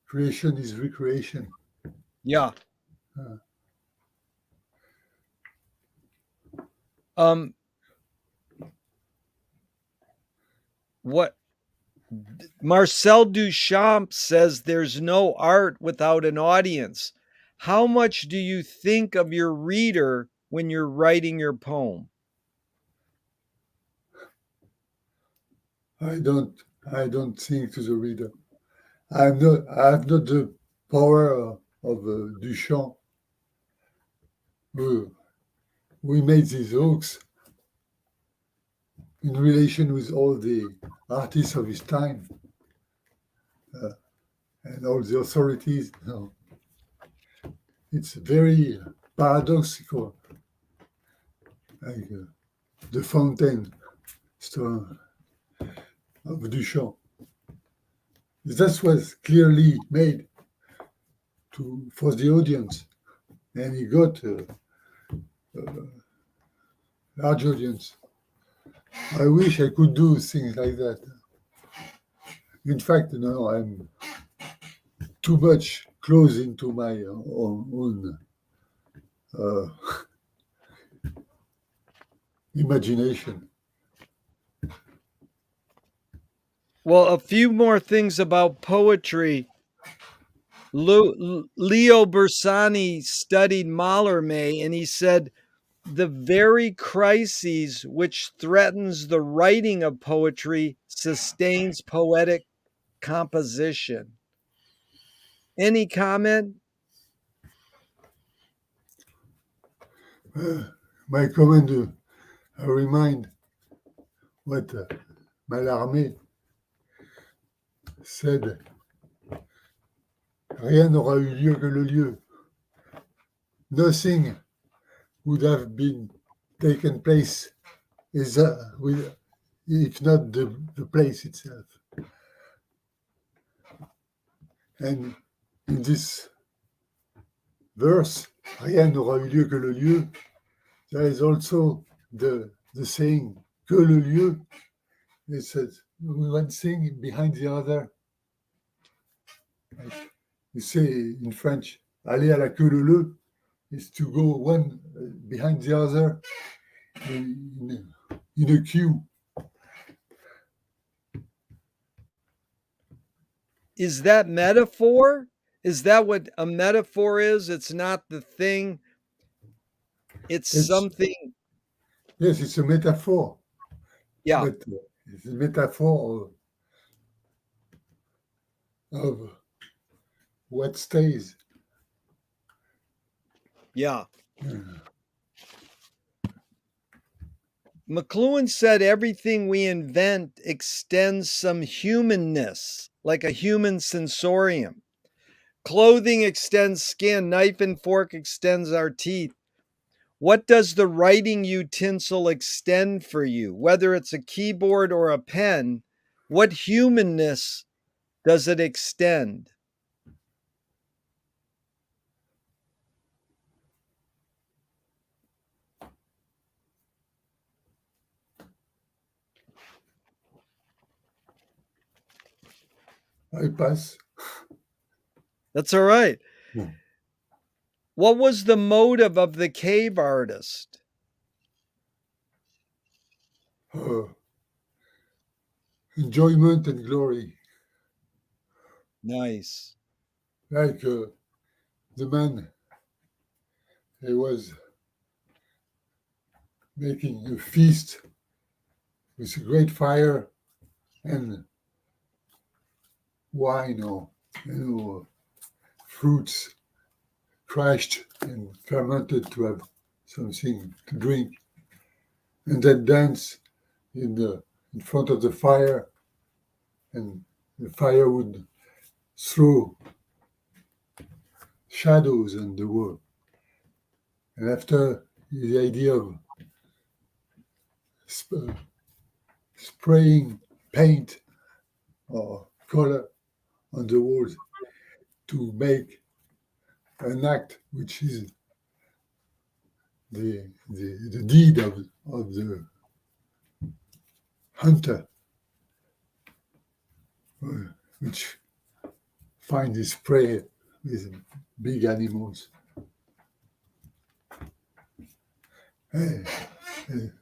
Creation is recreation. Yeah. Uh, Um what Marcel Duchamp says there's no art without an audience. How much do you think of your reader when you're writing your poem? I don't. I don't think to the reader. I have not the power of Duchamp. Uh, we made these hooks in relation with all the artists of his time uh, and all the authorities. No, it's very paradoxical, like the fountain stone of Duchamp. That was clearly made for the audience, and he got a large audience. I wish I could do things like that. In fact, I'm too much close into my own uh, imagination. Well, a few more things about poetry. Leo Bersani studied Mallarmé, and he said the very crises which threatens the writing of poetry sustains poetic composition. Any comment? My comment, I remind what Mallarmé said, rien n'aura eu lieu que le lieu. Nothing would have been taken place is if not the place itself. And in this verse, rien n'aura eu lieu que le lieu, there is also the saying que le lieu. It says one thing behind the other. You say in French, aller à la queue leu leu is to go one behind the other in a queue. Is that metaphor? Is that what a metaphor is? It's not the thing. It's something. Yes, it's a metaphor. Yeah. But it's a metaphor of what stays. Yeah. McLuhan said everything we invent extends some humanness, like a human sensorium. Clothing extends skin, knife and fork extends our teeth. What does the writing utensil extend for you? Whether it's a keyboard or a pen, what humanness does it extend? I pass. That's all right. Yeah. What was the motive of the cave artist? Enjoyment and glory. Nice. Like the man, he was making a feast with a great fire and wine or fruits crushed and fermented to have something to drink, and then dance in front of the fire, and the fire would throw shadows on the wall. And after the idea of spraying paint or color on the walls to make an act which is the deed of the hunter, which finds his prey with big animals. The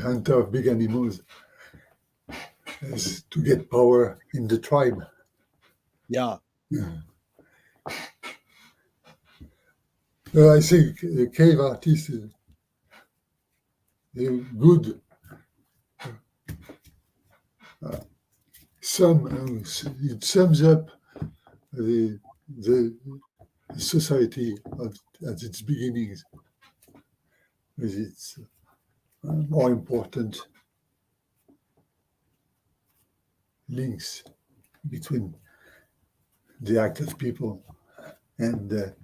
hunter of big animals is to get power in the tribe. Yeah. I think the cave artist is a good it sums up the society at its beginnings with its more important links between the active people and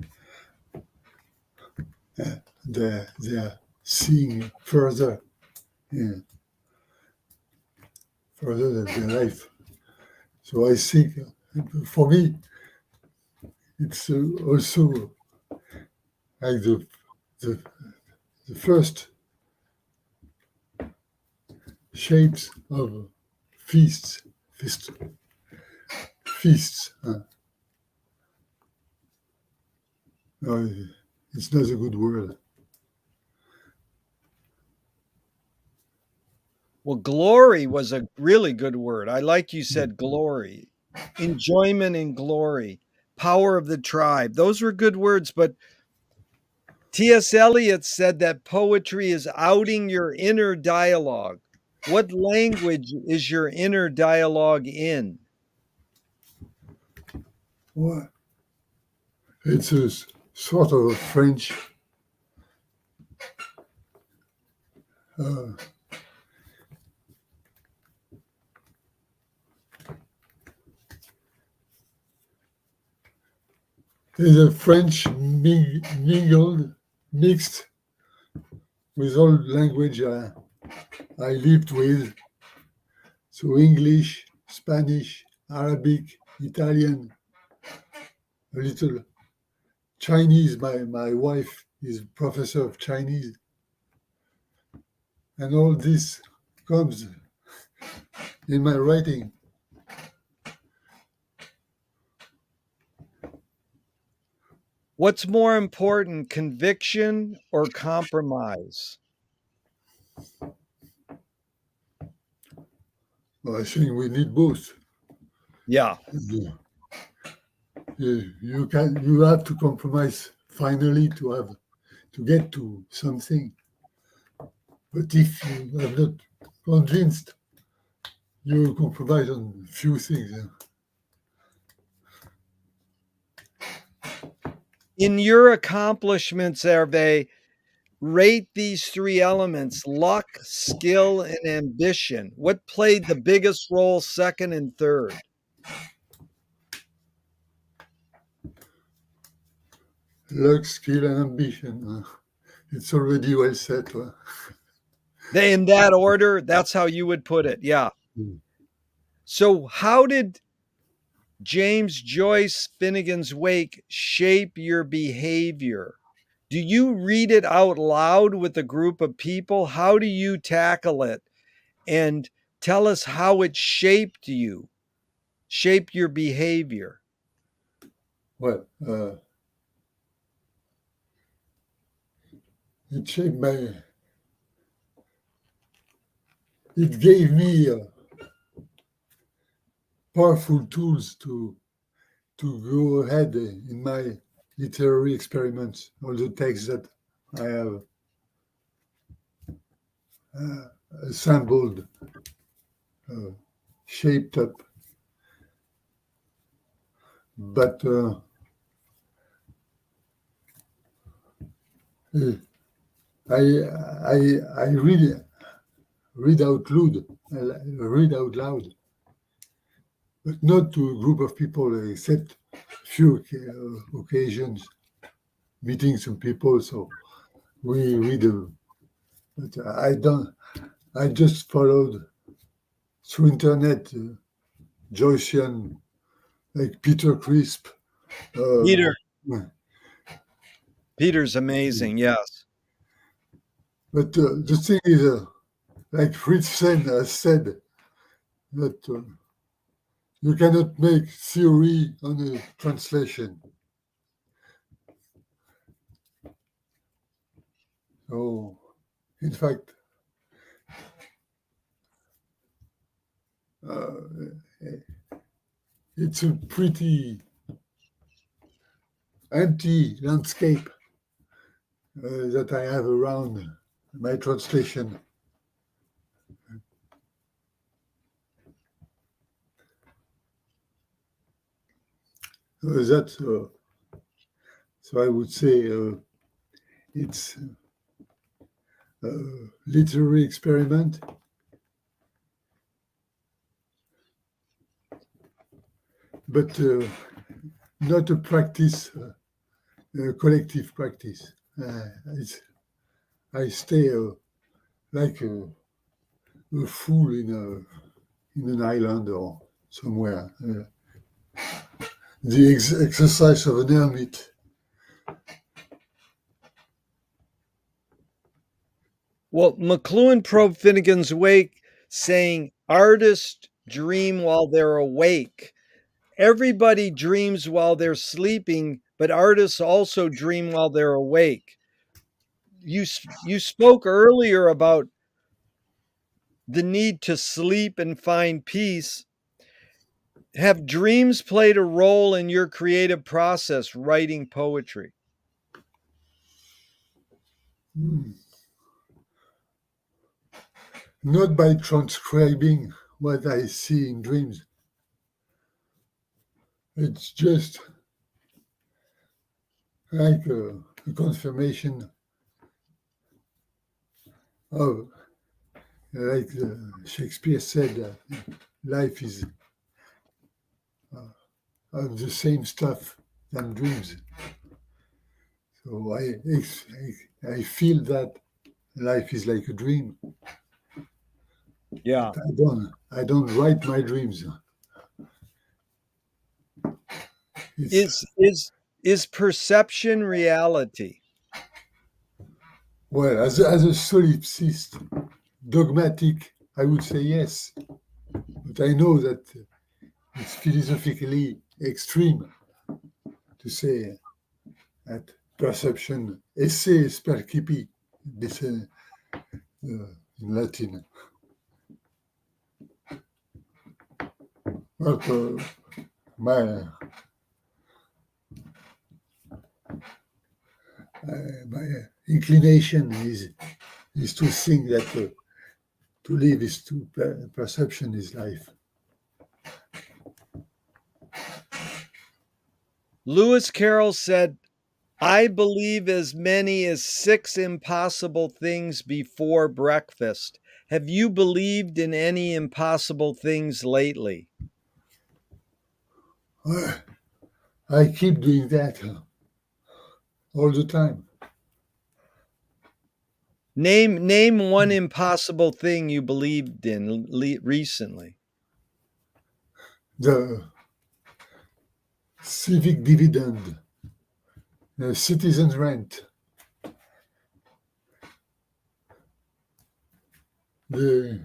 they're seeing further than their life. So I think for me, it's also like the first shapes of feasts. Feasts. It's not a good word. Well, glory was a really good word. I like you said glory, enjoyment and glory, power of the tribe. Those were good words, but T.S. Eliot said that poetry is outing your inner dialogue. What language is your inner dialogue in? Well, it's a sort of a French. Uh, it's a French mingled, mixed with all language I lived with. So English, Spanish, Arabic, Italian, a little Chinese. My wife is professor of Chinese. And all this comes in my writing. What's more important, conviction or compromise? I think we need both. Yeah. You have to compromise finally to get to something. But if you are not convinced, you compromise on few things. In your accomplishments, Herve, rate these three elements: luck, skill, and ambition. What played the biggest role, second and third? Luck, skill, and ambition. It's already well said. They in that order, that's how you would put it. Yeah. Mm. So, how did James Joyce Finnegan's Wake shape your behavior? Do you read it out loud with a group of people? How do you tackle it? And tell us how it shaped you, shaped your behavior. Well, it shaped my. It gave me powerful tools to go ahead in my literary experiments. All the texts that I have assembled, uh, shaped up. But uh, I read out loud, read out loud, but not to a group of people, except few occasions, meeting some people. So we read, but I don't. I just followed through internet Joycean, like Peter Crisp. Uh, Peter. Peter's amazing. Yes. but the thing is, like Fritz Sen has said, that you cannot make theory on a translation. So, in fact, uh, it's a pretty empty landscape that I have around my translation. That's so I would say it's a literary experiment, but not a practice, a collective practice. It's, I stay like a fool in an island or somewhere. The exercise of an hermit. Well, McLuhan probed Finnegan's Wake saying artists dream while they're awake. Everybody dreams while they're sleeping, but artists also dream while they're awake. You spoke earlier about the need to sleep and find peace. Have dreams played a role in your creative process writing poetry? Hmm. Not by transcribing what I see in dreams. It's just like a confirmation of, like Shakespeare said, life is of the same stuff than dreams. So I feel that life is like a dream, Yeah. but I don't write my dreams. It's Is perception reality? well, as a solipsist, dogmatic, I would say yes, but I know that it's philosophically extreme to say that perception esse percipi, this in Latin. But my my inclination is to think that to live is to perception is life. Lewis Carroll said, I believe as many as 6 impossible things before breakfast. Have you believed in any impossible things lately? I keep doing that all the time. Name one impossible thing you believed in recently. The civic dividend, the citizen's rent, the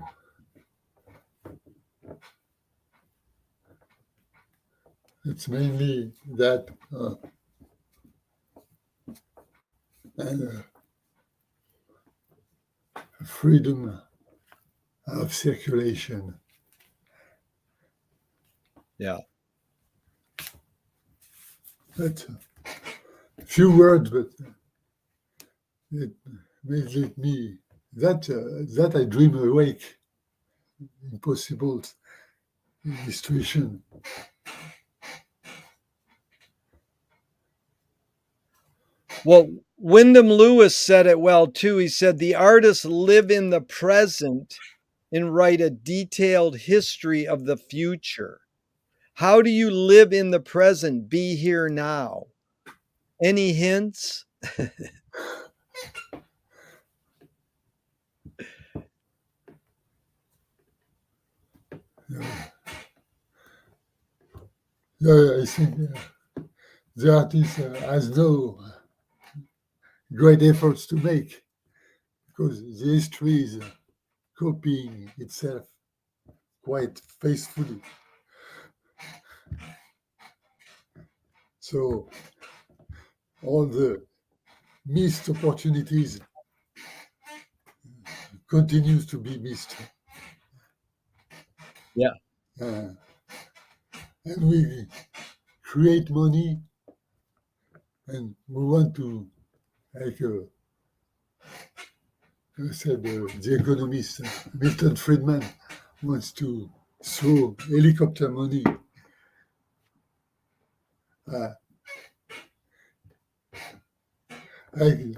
it's mainly that and freedom of circulation. Yeah. That's a few words, but it makes it me that I dream awake. Impossible illustration. Well, Wyndham Lewis said it well too. He said the artists live in the present and write a detailed history of the future. How do you live in the present? Be here now. Any hints? I think the artist has no great efforts to make because the history is copying itself quite faithfully. So all the missed opportunities continues to be missed. Yeah. Uh, and we create money and we want to, like said the economist Milton Friedman wants to throw helicopter money. Uh, I,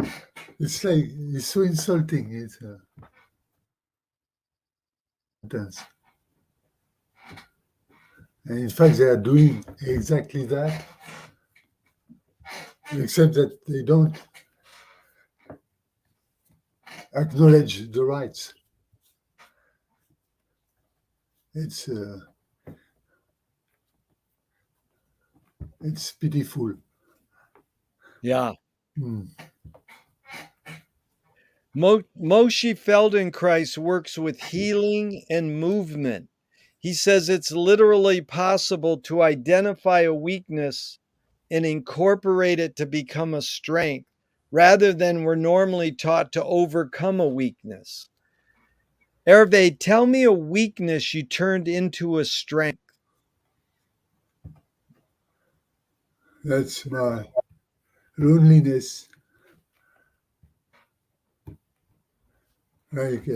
it's like it's so insulting. It's intense. And in fact, they are doing exactly that, except that they don't acknowledge the rights. It's pitiful. Yeah. Mm. Moshe Feldenkrais works with healing and movement. He says it's literally possible to identify a weakness and incorporate it to become a strength rather than we're normally taught to overcome a weakness. Herve, tell me a weakness you turned into a strength. That's my loneliness. Like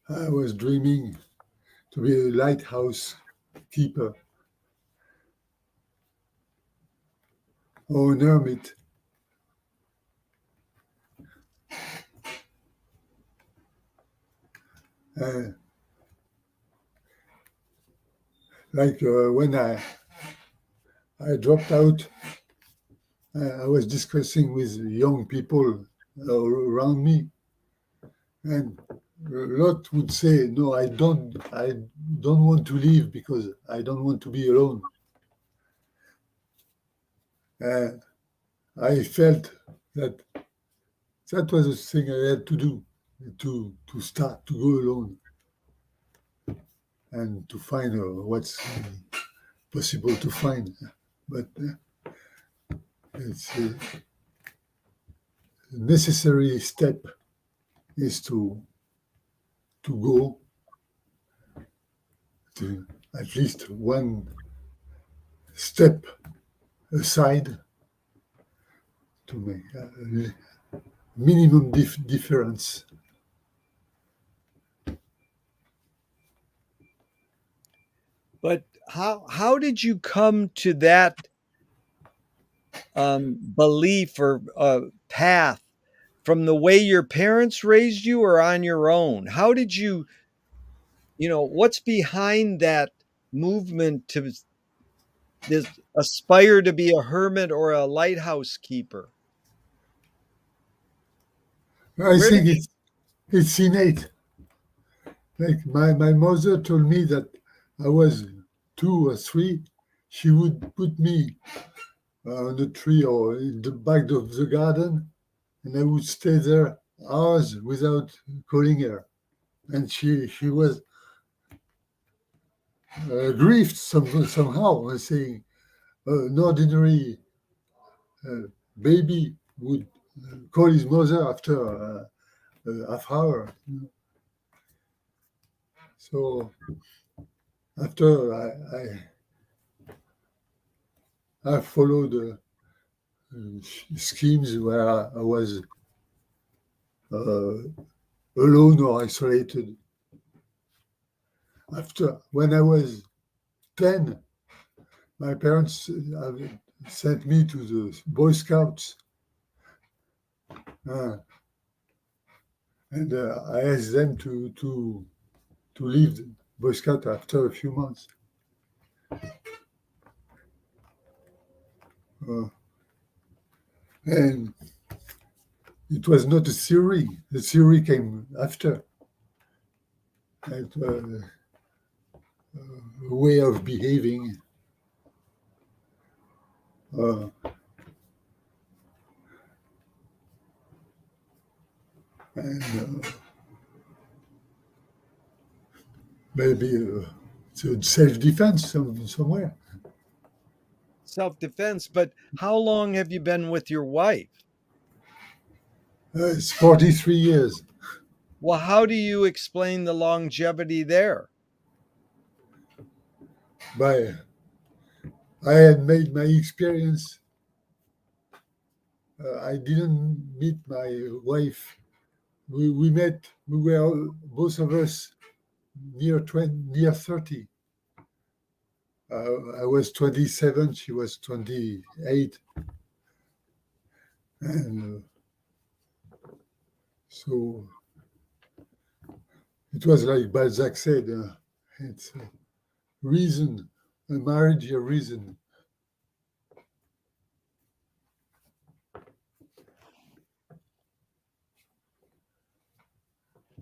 I was dreaming to be a lighthouse keeper or an hermit. Uh, like when I dropped out, I was discussing with young people around me, and a lot would say, "No, I don't want to leave because I don't want to be alone." And I felt that that was the thing I had to do to start to go alone and to find what's possible to find. But it's a necessary step is to go to at least one step aside to make a minimum difference. But how did you come to that belief or path from the way your parents raised you or on your own? How did you, what's behind that movement to this aspire to be a hermit or a lighthouse keeper? I Where did think it's innate. Like my mother told me that I was 2 or 3, she would put me on a tree or in the back of the garden, and I would stay there hours without calling her. And she was grieved somehow, saying an ordinary baby would call his mother after a half hour. So after I followed schemes where I was uh, alone or isolated. After when I was 10, my parents sent me to the Boy Scouts, uh, and I asked them to leave the Boy Scout after a few months. Uh, and it was not a theory. The theory came after. It was a way of behaving. Uh, and maybe it's self-defense somewhere. self-defense? But how long have you been with your wife? It's 43 years. Well, how do you explain the longevity there? By I had made my experience. I didn't meet my wife. We met. We were both of us near 30. I was 27. She was 28, and so it was like Balzac said. It's a reason. A marriage, a reason.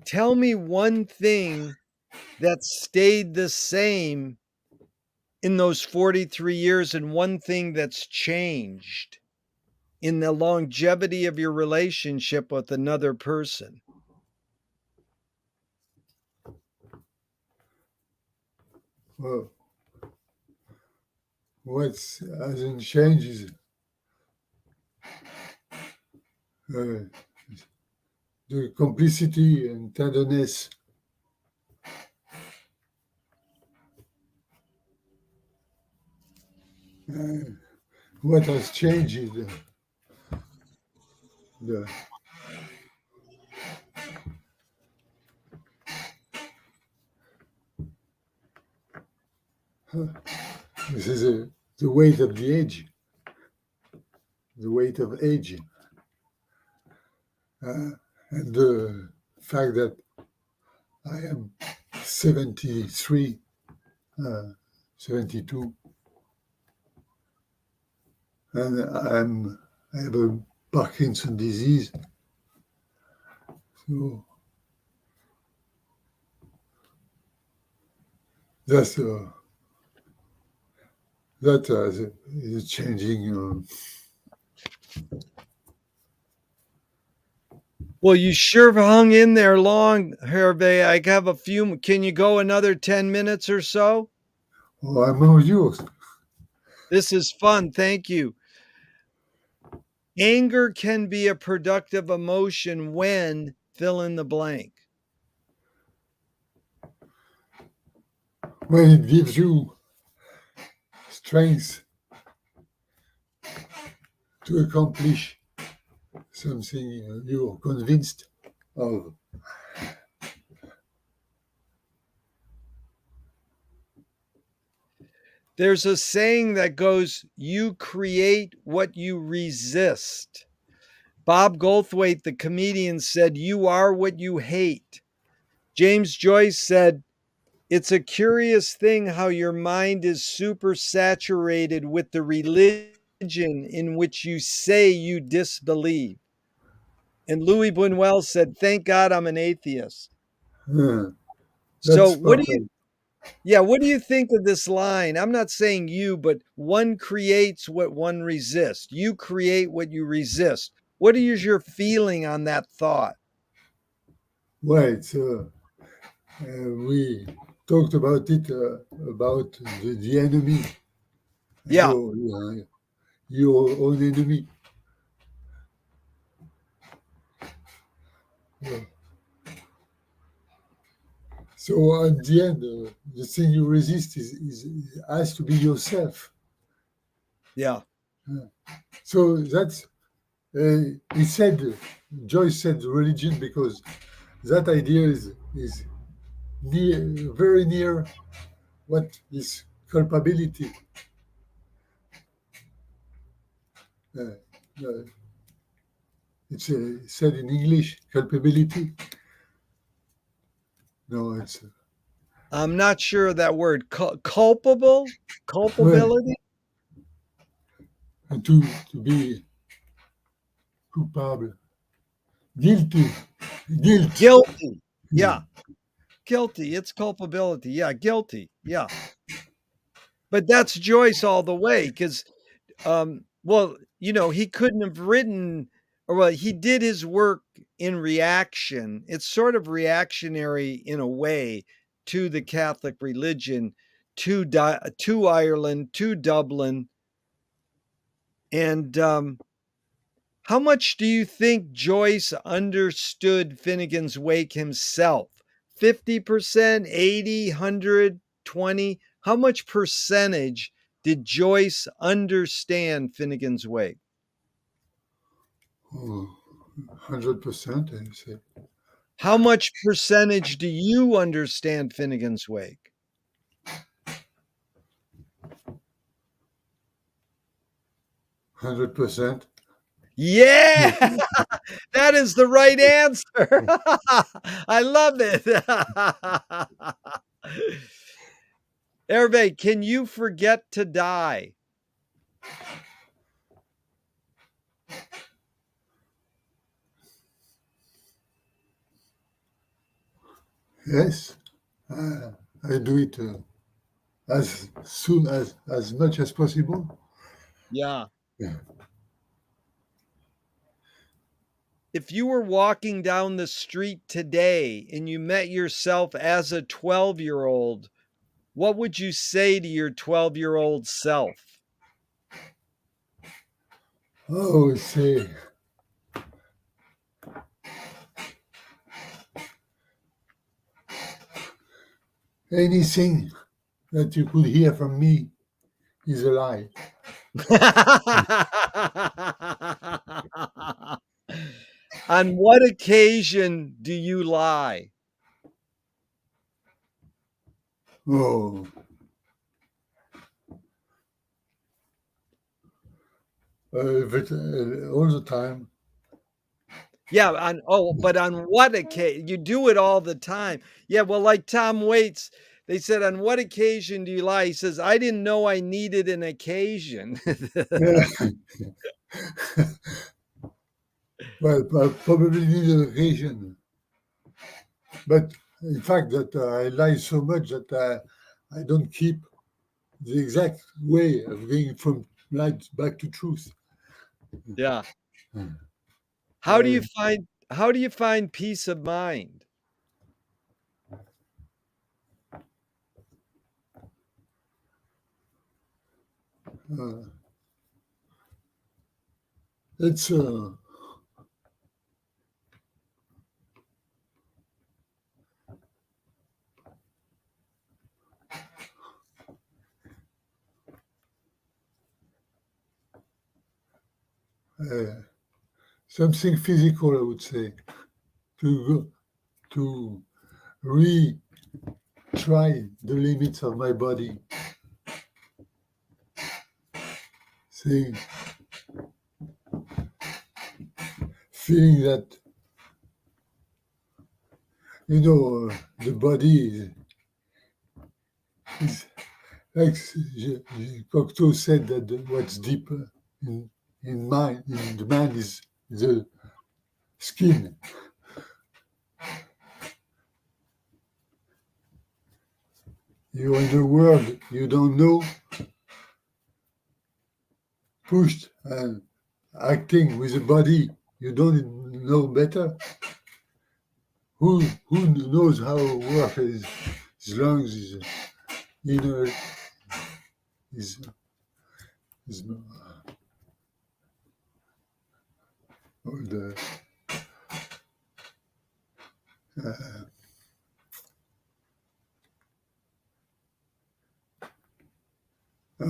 Tell me one thing that stayed the same in those 43 years and one thing that's changed in the longevity of your relationship with another person. Well, what hasn't changed is uh, the complicity and tenderness. Uh, what has changed is the this is the weight of the age, the weight of age, and the fact that I am 73, 72, and I have a Parkinson disease. So that's that is changing. Well, you sure hung in there long, Herve. I have a few. Can you go another 10 minutes or so? Oh, I'm all yours. This is fun. Thank you. Anger can be a productive emotion when fill in the blank. When it gives you strength to accomplish something you're convinced of. There's a saying that goes, you create what you resist. Bob Goldthwait, the comedian, said, you are what you hate. James Joyce said, it's a curious thing how your mind is super saturated with the religion in which you say you disbelieve. And Louis Buñuel said, thank God I'm an atheist. Uh, So that's perfect. what do you think of this line? I'm not saying you, but one creates what one resists. You create what you resist. What is your feeling on that thought? Well, we talked about it about the enemy, Yeah. your own enemy. Uh, so at the end, the thing you resist has to be yourself. Yeah. So that's he said. Joyce said religion because that idea is very near what is culpability. Uh, uh, it's said in English, culpability. No, it's I'm not sure of that word. Culpable? well, Culpability? to be culpable, guilty, guilt. Guilty. Yeah. Guilty. It's culpability. Yeah. Guilty. Yeah. But that's Joyce all the way because well, he couldn't have written, or well, he did his work in reaction. It's sort of reactionary in a way to the Catholic religion, to Ireland, to Dublin. And how much do you think Joyce understood Finnegan's Wake himself? 50%, 80, 100, 20? How much percentage did Joyce understand Finnegan's Wake? Oh, 100%, I say. How much percentage do you understand Finnegan's Wake? 100%. Yeah, that is the right answer. I love it. Herve, can you forget to die? Yes, I do it as soon as much as possible. Yeah. Yeah. If you were walking down the street today and you met yourself as a 12-year-old, what would you say to your 12-year-old self? Oh, say, anything that you could hear from me is a lie. On what occasion do you lie? Oh, all the time. Yeah, but on what occasion? You do it all the time. Yeah, well, like Tom Waits, they said, "On what occasion do you lie?" He says, "I didn't know I needed an occasion." Yeah. Well, I probably need an occasion. But in fact, that I lie so much that I don't keep the exact way of going from lies back to truth. Yeah. I, How do you find peace of mind? uh, it's uh, something physical, I would say, to go, to retry the limits of my body, saying, feeling that the body is like Cocteau said that what's deep in in the man is the skin. You're in a world you don't know, pushed and acting with a body you don't know better. Who knows how work his lungs, his inner, his, his all the uh, uh,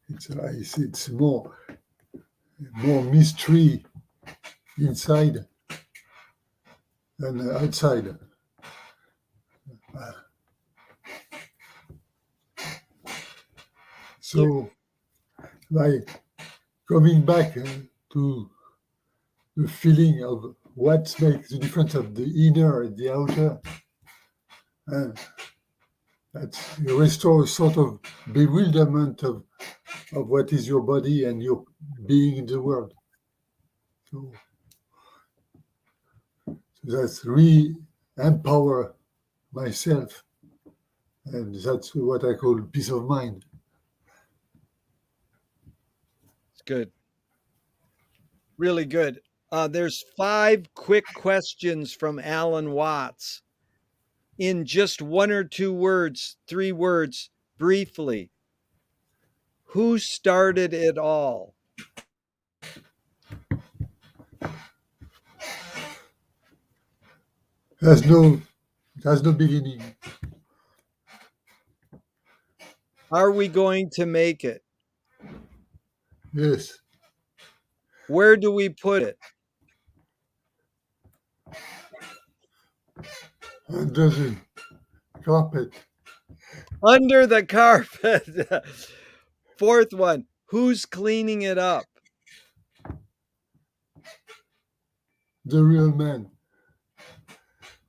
it's more mystery inside than outside. There So by coming back to the feeling of what makes the difference of the inner and the outer, uh, that you restore a sort of bewilderment of what is your body and your being in the world. So that's re-empower myself, and that's what I call peace of mind. it's good. Really good. There's 5 quick questions from Alan Watts in just 1 or 2 words, 3 words, briefly. Who started it all? There's no, there's no beginning. Are we going to make it? Yes, Where do we put it? under the carpet, Under the carpet. 4th one, who's cleaning it up? the real man.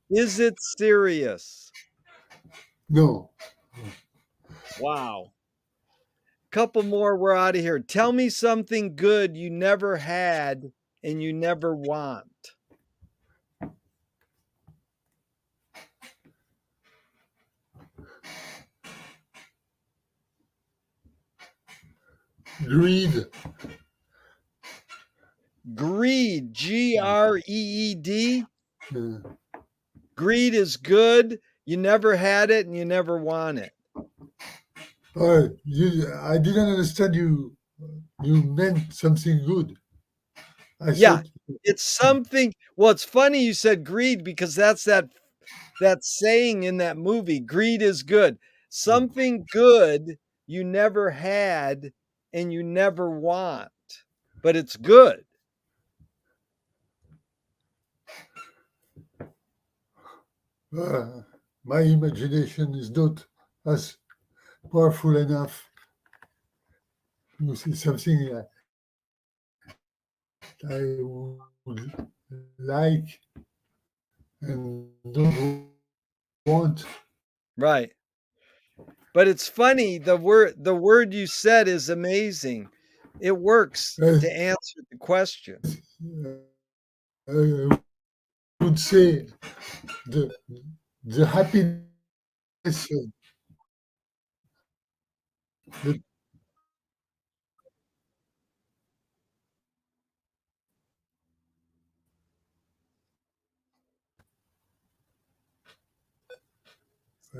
Is it serious? No, Wow. Couple more, we're out of here. Tell me something good you never had and you never want. greed. Greed, Greed. Uh, Greed is good. You never had it and you never want it. I didn't understand you. you meant something good. I Yeah, thought, it's something. Well, it's funny you said greed because that's that saying in that movie, greed is good. Something good you never had and you never want, but it's good. uh, my imagination is not as powerful enough to see something I would like and don't want. Right. But it's funny, the word you said is amazing. It works Uh, to answer the question. I would say the the happiness, the,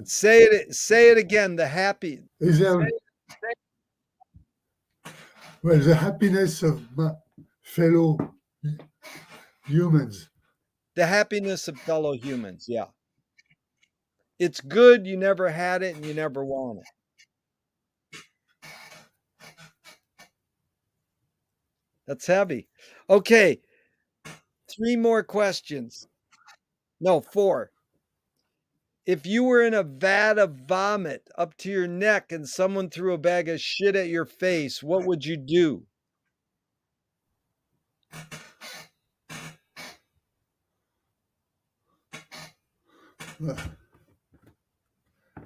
Say it again, the happy is there, well, the happiness of my fellow humans. the happiness of fellow humans. Yeah. It's good you never had it and you never want it. That's heavy. Okay, 3 more questions. No, 4. If you were in a vat of vomit up to your neck and someone threw a bag of shit at your face, what would you do? Uh,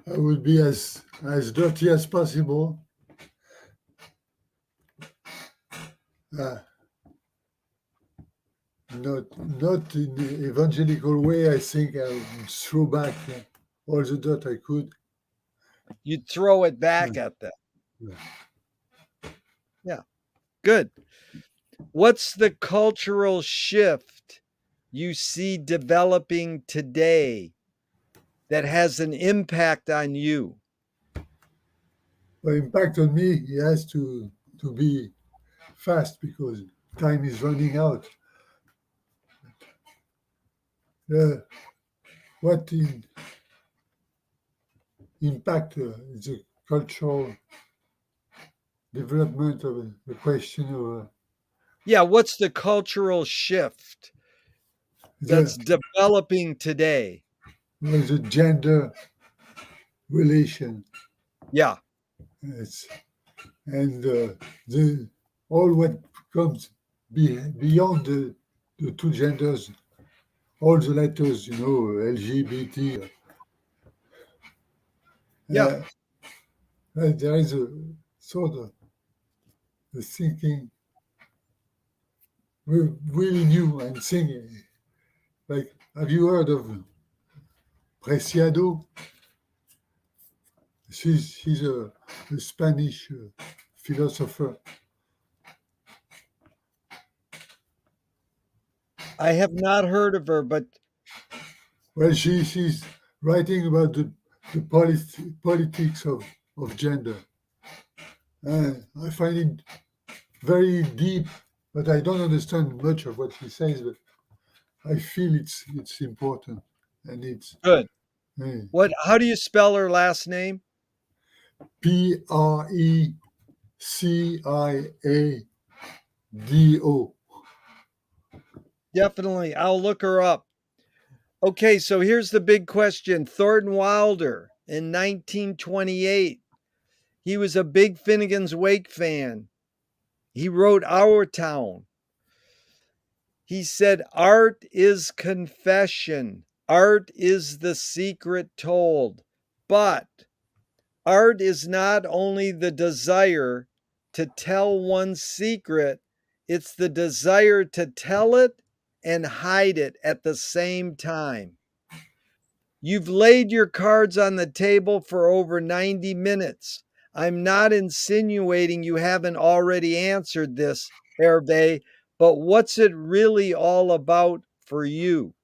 I would be as dirty as possible. Uh, not in the evangelical way. I think I would throw back all the dirt I could. You'd throw it Uh, back at them. uh, Yeah, good. What's the cultural shift you see developing today that has an impact on you? the impact on me, he has to be fast because time is running out. Uh, what impact the cultural development of the question of Yeah, what's the cultural shift that's the developing today? the gender relation? Yeah, It's, and the all what comes beyond the two genders, all the letters, LGBT. yeah. Uh, there is a sort of the thinking really new and thinking. Like, have you heard of Preciado? She's a Spanish philosopher. I have not heard of her, but Well, she's writing about the politics of gender. I find it very deep, but I don't understand much of what she says. But I feel it's important, and it's good. uh, How do you spell her last name? Preciado. Definitely. I'll look her up. Okay, so here's the big question. Thornton Wilder in 1928, he was a big Finnegan's Wake fan. He wrote Our Town. He said, art is confession. Art is the secret told. But art is not only the desire to tell one's secret, it's the desire to tell it and hide it at the same time. You've laid your cards on the table for over 90 minutes. I'm not insinuating you haven't already answered this, Herve, but what's it really all about for you?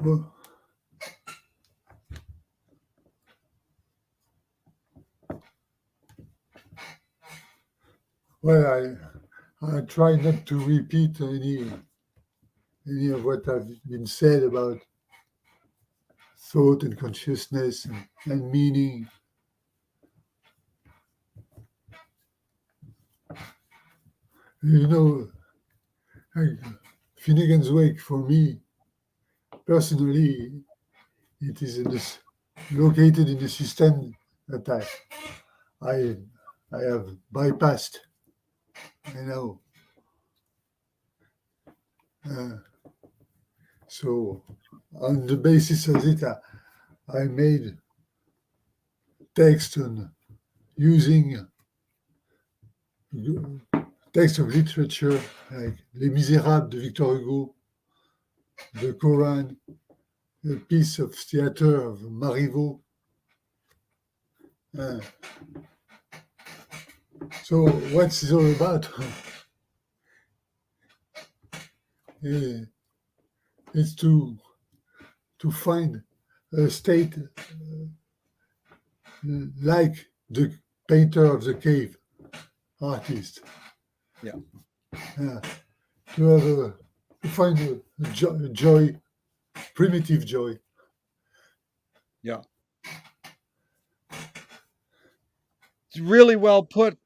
Well, Well, I try not to repeat any of what have been said about thought and consciousness and meaning. You know, like Finnegan's Wake for me personally, it is located in a system that I I have bypassed. You know, uh, so on the basis of it, I made text on using text of literature like Les Misérables de Victor Hugo, the Koran, a piece of theater of Marivaux. Uh, so what's it all about? It's to find a state like the painter of the cave artist. Yeah. To have to find a joy, primitive joy. Yeah. It's really well put.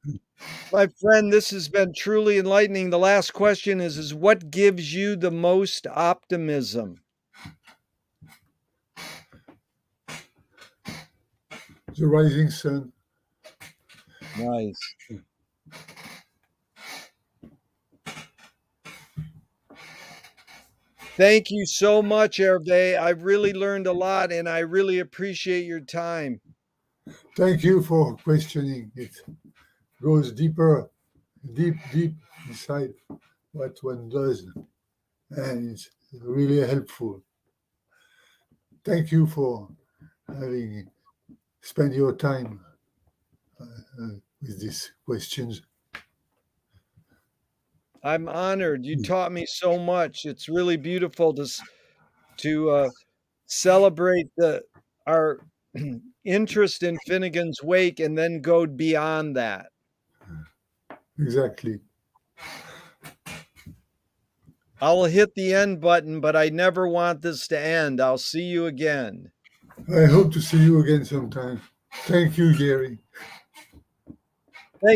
My friend, this has been truly enlightening. The last question is what gives you the most optimism? The rising sun. Nice. Thank you so much, Herve. I've really learned a lot and I really appreciate your time. Thank you for questioning. It goes deep inside what one does, and it's really helpful. Thank you for having spent your time with these questions. I'm honored. You taught me so much. It's really beautiful to celebrate our interest in Finnegan's Wake and then go beyond that. Exactly. I'll hit the end button, but I never want this to end. I'll see you again. I hope to see you again sometime. Thank you, Gary.